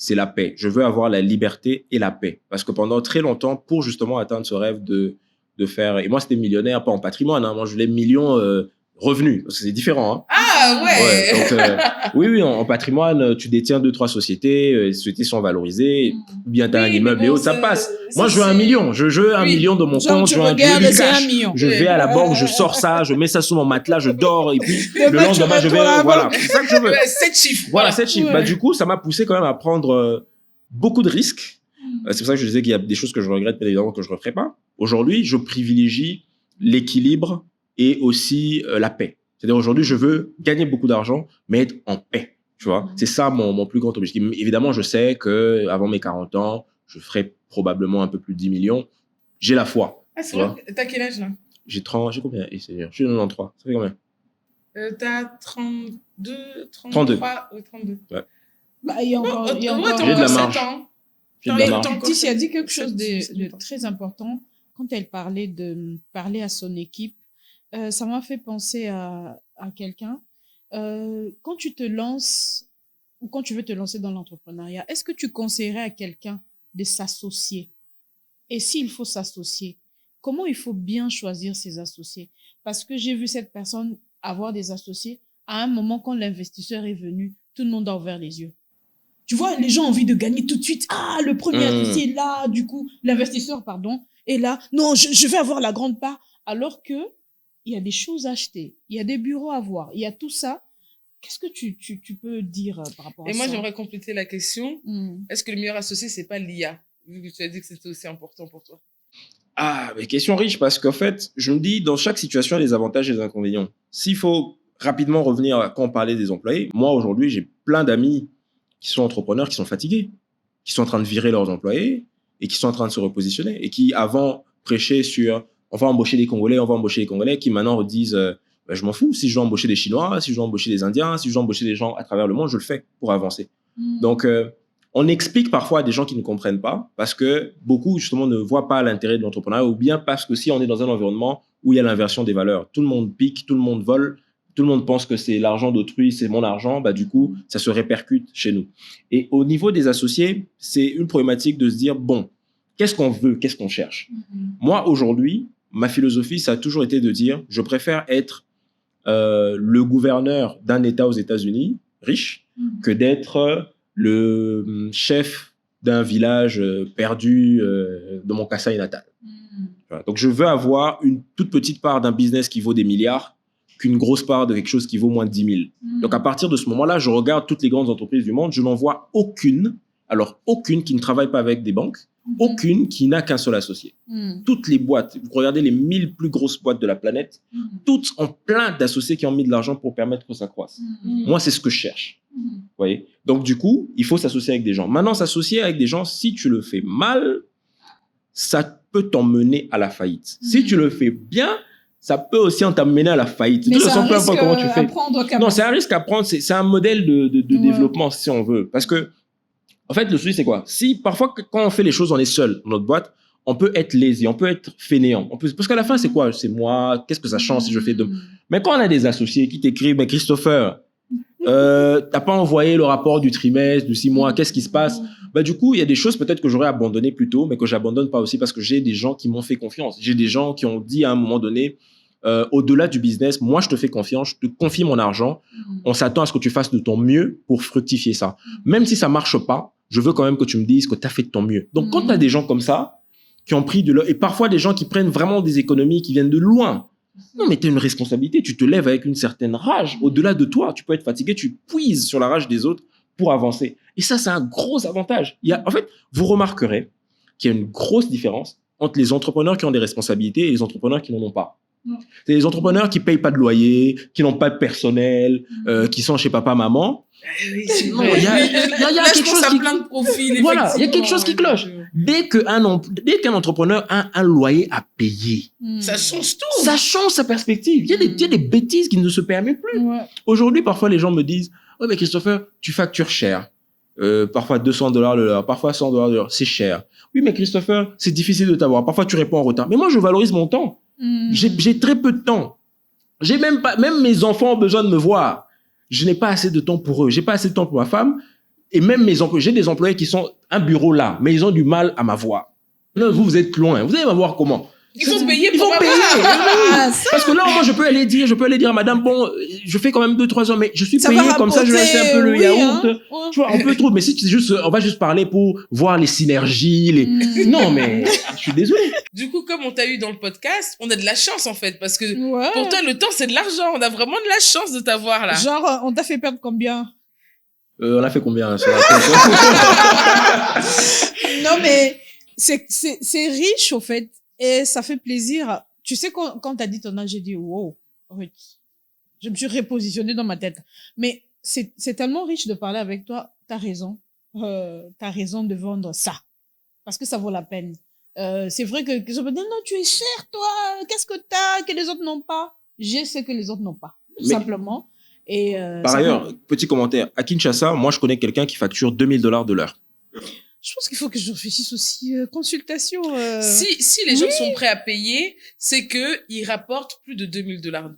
c'est la paix. Je veux avoir la liberté et la paix. Parce que pendant très longtemps, pour justement atteindre ce rêve de faire... Et moi, c'était millionnaire, pas en patrimoine. Hein, moi, je voulais millions revenus. Parce que c'est différent. Hein. Ah ouais, donc, oui, en patrimoine, tu détiens 2-3 sociétés. Les sociétés sont valorisées. Ou bien tu as un immeuble et autres, ça passe. Moi, je veux 1 million. Je veux 1 million de mon compte. Je veux du cash. Je vais à la banque, je sors ça, je mets ça sous mon matelas, je dors. Et puis, le lendemain, je vais... Voilà, c'est ça que je veux. 7 chiffres. Voilà, 7 chiffres. Bah, du coup, ça m'a poussé quand même à prendre beaucoup de risques. C'est pour ça que je disais qu'il y a des choses que je regrette, bien évidemment, que je ne referai pas. Aujourd'hui, je privilégie l'équilibre et aussi la paix. C'est-à-dire, aujourd'hui, je veux gagner beaucoup d'argent, mais être en paix. Tu vois, c'est ça mon plus grand objectif. Évidemment, je sais qu'avant mes 40 ans, je ferai probablement un peu plus de 10 millions. J'ai la foi. Ah, c'est vrai. T'as quel âge, là? J'ai combien? Je suis 93. Ça fait combien? T'as 32, 33? 32. Oui, 32. Ouais. Bah, il y a encore, j'ai de la marge. J'ai de la marge. Laetitia a dit quelque chose de très important quand elle parlait de parler à son équipe. Ça m'a fait penser à quelqu'un. Quand tu te lances ou quand tu veux te lancer dans l'entrepreneuriat, est-ce que tu conseillerais à quelqu'un de s'associer? Et s'il faut s'associer, comment il faut bien choisir ses associés? Parce que j'ai vu cette personne avoir des associés. À un moment, quand l'investisseur est venu, tout le monde a ouvert les yeux. Tu vois, les gens ont envie de gagner tout de suite. Ah, le premier associé est là, du coup, l'investisseur, est là. Non, je vais avoir la grande part. Alors que il y a des choses à acheter, il y a des bureaux à voir, il y a tout ça. Qu'est-ce que tu peux dire par rapport à ça? Et moi, j'aimerais compléter la question. Est-ce que le meilleur associé, c'est pas l'IA? Vu que tu as dit que c'était aussi important pour toi. Ah, mais question riche, parce qu'en fait, je me dis, dans chaque situation, il y a des avantages et des inconvénients. S'il faut rapidement revenir à quand on parlait des employés, moi, aujourd'hui, j'ai plein d'amis qui sont entrepreneurs, qui sont fatigués, qui sont en train de virer leurs employés et qui sont en train de se repositionner et qui, avant, prêchaient sur on va embaucher des Congolais, qui maintenant disent je m'en fous, si je dois embaucher des Chinois, si je dois embaucher des Indiens, si je dois embaucher des gens à travers le monde, je le fais pour avancer. Donc, on explique parfois à des gens qui ne comprennent pas parce que beaucoup, justement, ne voient pas l'intérêt de l'entrepreneuriat ou bien parce que si on est dans un environnement où il y a l'inversion des valeurs, tout le monde pique, tout le monde vole, tout le monde pense que c'est l'argent d'autrui, c'est mon argent, bah, du coup, ça se répercute chez nous. Et au niveau des associés, c'est une problématique de se dire, bon, qu'est-ce qu'on veut, qu'est-ce qu'on cherche? Moi, aujourd'hui, ma philosophie, ça a toujours été de dire, je préfère être le gouverneur d'un État aux États-Unis, riche, que d'être le chef d'un village perdu de mon Kasaï natal. Voilà. Donc, je veux avoir une toute petite part d'un business qui vaut des milliards qu'une grosse part de quelque chose qui vaut moins de 10 000. Donc, à partir de ce moment-là, je regarde toutes les grandes entreprises du monde, je n'en vois aucune qui ne travaille pas avec des banques, aucune qui n'a qu'un seul associé. Toutes les boîtes, vous regardez les 1000 plus grosses boîtes de la planète, toutes ont plein d'associés qui ont mis de l'argent pour permettre que ça croisse. Moi, c'est ce que je cherche. Vous voyez? Donc, du coup, il faut s'associer avec des gens. Maintenant, s'associer avec des gens, si tu le fais mal, ça peut t'emmener à la faillite. Si tu le fais bien, ça peut aussi t'amener à la faillite. Mais c'est un risque à prendre. Non, c'est un risque à prendre. C'est un modèle de développement, si on veut. Parce que, en fait, le souci, c'est quoi? Si parfois, quand on fait les choses, on est seul dans notre boîte, on peut être lazy, on peut être fainéant. Parce qu'à la fin, c'est quoi? C'est moi, qu'est-ce que ça change si je fais Mais quand on a des associés qui t'écrivent, mais Christopher, t'as pas envoyé le rapport du trimestre, du 6 mois, qu'est-ce qui se passe? Bah, du coup, il y a des choses peut-être que j'aurais abandonné plus tôt, mais que j'abandonne pas aussi parce que j'ai des gens qui m'ont fait confiance. J'ai des gens qui ont dit à un moment donné, au-delà du business, moi, je te fais confiance, je te confie mon argent. On s'attend à ce que tu fasses de ton mieux pour fructifier ça. Même si ça marche pas, je veux quand même que tu me dises que tu as fait de ton mieux. Donc, quand tu as des gens comme ça, qui ont pris et parfois des gens qui prennent vraiment des économies qui viennent de loin. Non, mais tu as une responsabilité. Tu te lèves avec une certaine rage. Au-delà de toi, tu peux être fatigué, tu puises sur la rage des autres pour avancer. Et ça, c'est un gros avantage. En fait, vous remarquerez qu'il y a une grosse différence entre les entrepreneurs qui ont des responsabilités et les entrepreneurs qui n'en ont pas. C'est les entrepreneurs qui payent pas de loyer, qui n'ont pas de personnel, qui sont chez papa, maman. Oui, non, il y a quelque chose qui... plein de profils. Voilà, il y a quelque chose qui cloche. Dès qu'un entrepreneur a un loyer à payer, ça change tout. Ça change sa perspective. Il y a des bêtises qui ne se permettent plus. Aujourd'hui, parfois, les gens me disent, ouais, mais Christopher, tu factures cher. Parfois $200 de l'heure, parfois $100 de l'heure, c'est cher. Oui, mais Christopher, c'est difficile de t'avoir. Parfois, tu réponds en retard. Mais moi, je valorise mon temps. J'ai très peu de temps. Même mes enfants ont besoin de me voir. Je n'ai pas assez de temps pour eux. J'ai pas assez de temps pour ma femme. Et même j'ai des employés qui sont un bureau là, mais ils ont du mal à m'avoir. Non, vous êtes loin. Vous allez m'avoir comment? Il faut payer Ils pour vont payer. Ah, ça, Parce que là, moi, je peux aller dire à madame, bon, je fais quand même 2-3 heures, mais je suis ça payé va comme ça, je vais acheter un peu le rapporter, yaourt. oui, hein. Tu vois, on peut trouver, mais si c'est juste, on va juste parler pour voir les synergies, Non, mais, je suis désolé. Du coup, comme on t'a eu dans le podcast, on a de la chance en fait, parce que Ouais. pour toi, le temps, c'est de l'argent. On a vraiment de la chance de t'avoir là. Genre, on t'a fait perdre combien? On a fait combien, sur la Non, mais c'est riche, au fait. Et ça fait plaisir. Tu sais, quand t'as dit ton âge, j'ai dit, wow, oui. Je me suis repositionnée dans ma tête. Mais c'est tellement riche de parler avec toi. T'as raison. T'as raison de vendre ça. Parce que ça vaut la peine. C'est vrai que je me dis, non, tu es cher, toi. Qu'est-ce que t'as que les autres n'ont pas? J'ai ce que les autres n'ont pas. Tout simplement. Et, Par ailleurs, petit commentaire. À Kinshasa, moi, je connais quelqu'un qui facture $2000 de l'heure. je pense qu'il faut que je réfléchisse aussi. Consultation. Si les gens sont prêts à payer, c'est que ils rapportent plus de $2000 de l'heure.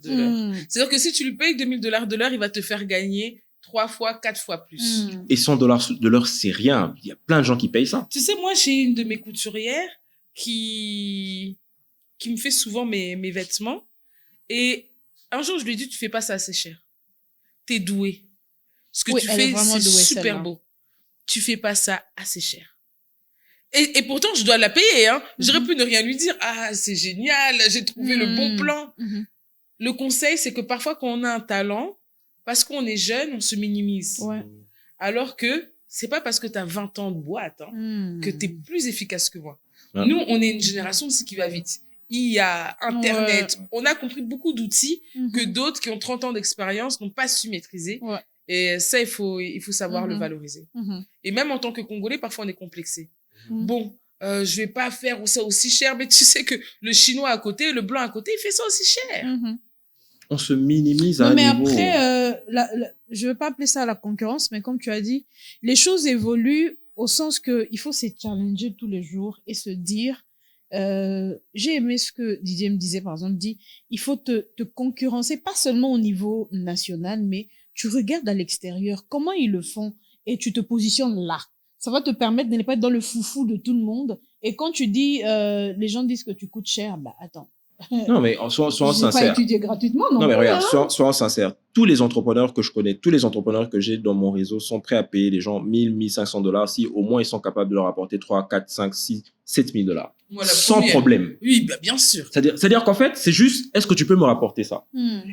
C'est-à-dire que si tu lui payes $2000 de l'heure, il va te faire gagner 3 fois, 4 fois plus. Et $100 de l'heure, c'est rien. Il y a plein de gens qui payent ça. Tu sais, moi, j'ai une de mes couturières qui me fait souvent mes vêtements. Et un jour, je lui ai dit, tu fais pas ça assez cher. T'es doué. Ce que tu fais, c'est super beau. Tu fais pas ça assez cher. Et pourtant, je dois la payer, hein. J'aurais pu ne rien lui dire. Ah, c'est génial, j'ai trouvé le bon plan. Le conseil, c'est que parfois, quand on a un talent, parce qu'on est jeune, on se minimise. Ouais. Alors que c'est pas parce que tu as 20 ans de boîte que tu es plus efficace que moi. Ouais. Nous, on est une génération aussi qui va vite. Il y a Internet. Ouais. On a compris beaucoup d'outils que d'autres qui ont 30 ans d'expérience n'ont pas su maîtriser. Ouais. Et ça, il faut savoir le valoriser. Et même en tant que Congolais, parfois, on est complexé. Bon, je vais pas faire ça aussi cher, mais tu sais que le Chinois à côté, le Blanc à côté, il fait ça aussi cher. On se minimise à un niveau. Mais après, je veux pas appeler ça la concurrence, mais comme tu as dit, les choses évoluent au sens que il faut se challenger tous les jours et se dire, j'ai aimé ce que Didier me disait, par exemple, il faut te concurrencer, pas seulement au niveau national, mais tu regardes à l'extérieur, comment ils le font, et tu te positionnes là. Ça va te permettre de ne pas être dans le foufou de tout le monde. Et quand tu dis, les gens disent que tu coûtes cher, bah, attends. Non, mais sois sincère. Je n'ai pas étudié gratuitement, non. Non, mais regarde, sois sincère. Tous les entrepreneurs que je connais, tous les entrepreneurs que j'ai dans mon réseau sont prêts à payer les gens $1,000-1,500 si au moins ils sont capables de leur apporter 3, 4, 5, 6, $7,000. Sans problème. Oui, bah, bien sûr. C'est-à-dire qu'en fait, c'est juste, est-ce que tu peux me rapporter ça?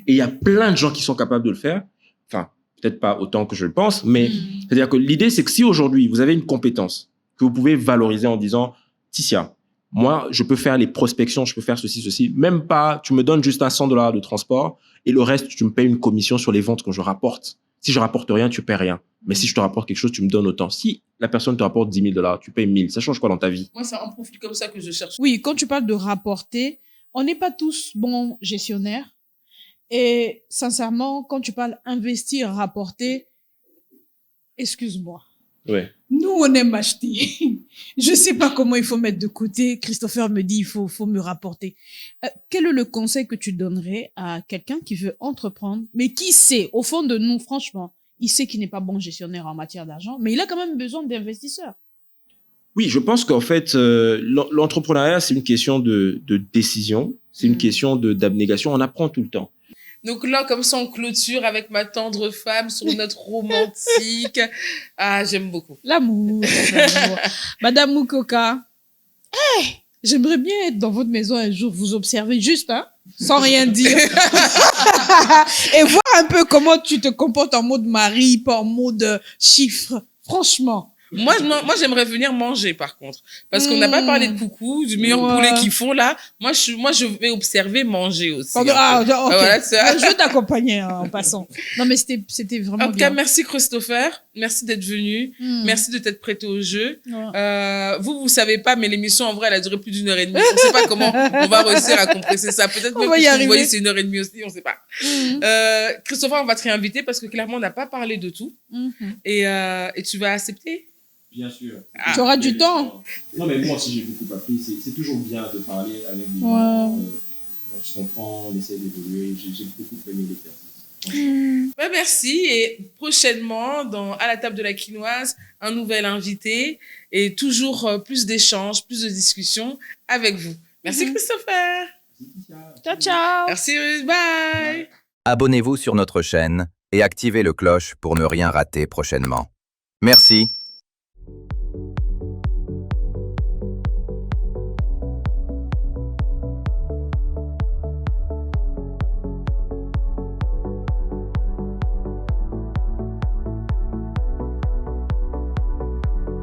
Et il y a plein de gens qui sont capables de le faire. Enfin, peut-être pas autant que je le pense, mais c'est-à-dire que l'idée, c'est que si aujourd'hui, vous avez une compétence que vous pouvez valoriser en disant, Ticia, moi, je peux faire les prospections, je peux faire ceci. Même pas, tu me donnes juste un $100 de transport et le reste, tu me payes une commission sur les ventes que je rapporte. Si je rapporte rien, tu paies rien. Mais si je te rapporte quelque chose, tu me donnes autant. Si la personne te rapporte $10,000, tu payes 1,000. Ça change quoi dans ta vie? Moi, c'est un profil comme ça que je cherche. Oui, quand tu parles de rapporter, on n'est pas tous bons gestionnaires. Et sincèrement, quand tu parles investir, rapporter, excuse-moi. Ouais. Nous, on aime acheter. Je sais pas comment il faut mettre de côté. Christopher me dit, il faut me rapporter. Quel est le conseil que tu donnerais à quelqu'un qui veut entreprendre, mais qui sait, au fond de nous, franchement, il sait qu'il n'est pas bon gestionnaire en matière d'argent, mais il a quand même besoin d'investisseurs. Oui, je pense qu'en fait, l'entrepreneuriat, c'est une question de décision. C'est une question d'abnégation. On apprend tout le temps. Donc là, comme ça, on clôture avec ma tendre femme sur notre romantique. Ah, j'aime beaucoup. L'amour. Madame Mukoka, j'aimerais bien être dans votre maison un jour, vous observer juste, hein, sans rien dire. Et voir un peu comment tu te comportes en mode mari, pas en mode chiffre. Franchement. Moi, j'aimerais venir manger, par contre. Parce qu'on n'a pas parlé de coucou, du meilleur poulet qu'ils font, là. Moi, je vais observer manger aussi. Okay. Voilà, je vais t'accompagner en passant. Non, mais c'était vraiment bien. En tout cas, merci Christopher. Merci d'être venu. Merci de t'être prêté au jeu. Vous savez pas, mais l'émission, en vrai, elle a duré plus d'1 heure et demie. On sait pas comment on va réussir à compresser ça. Peut-être même que vous voyez, c'est 1 heure et demie aussi, on sait pas. Christopher, on va te réinviter parce que clairement, on n'a pas parlé de tout. Et tu vas accepter? Bien sûr. Tu auras du temps. Non, mais moi aussi, j'ai beaucoup appris. C'est toujours bien de parler avec des gens. On se comprend, on essaie d'évoluer. J'ai beaucoup aimé l'exercice. Merci et prochainement à la table de la quinoise, un nouvel invité et toujours plus d'échanges, plus de discussions avec vous. Merci Christopher. Ciao, ciao. Merci Ruth, bye. Abonnez-vous sur notre chaîne et activez le cloche pour ne rien rater prochainement. Merci.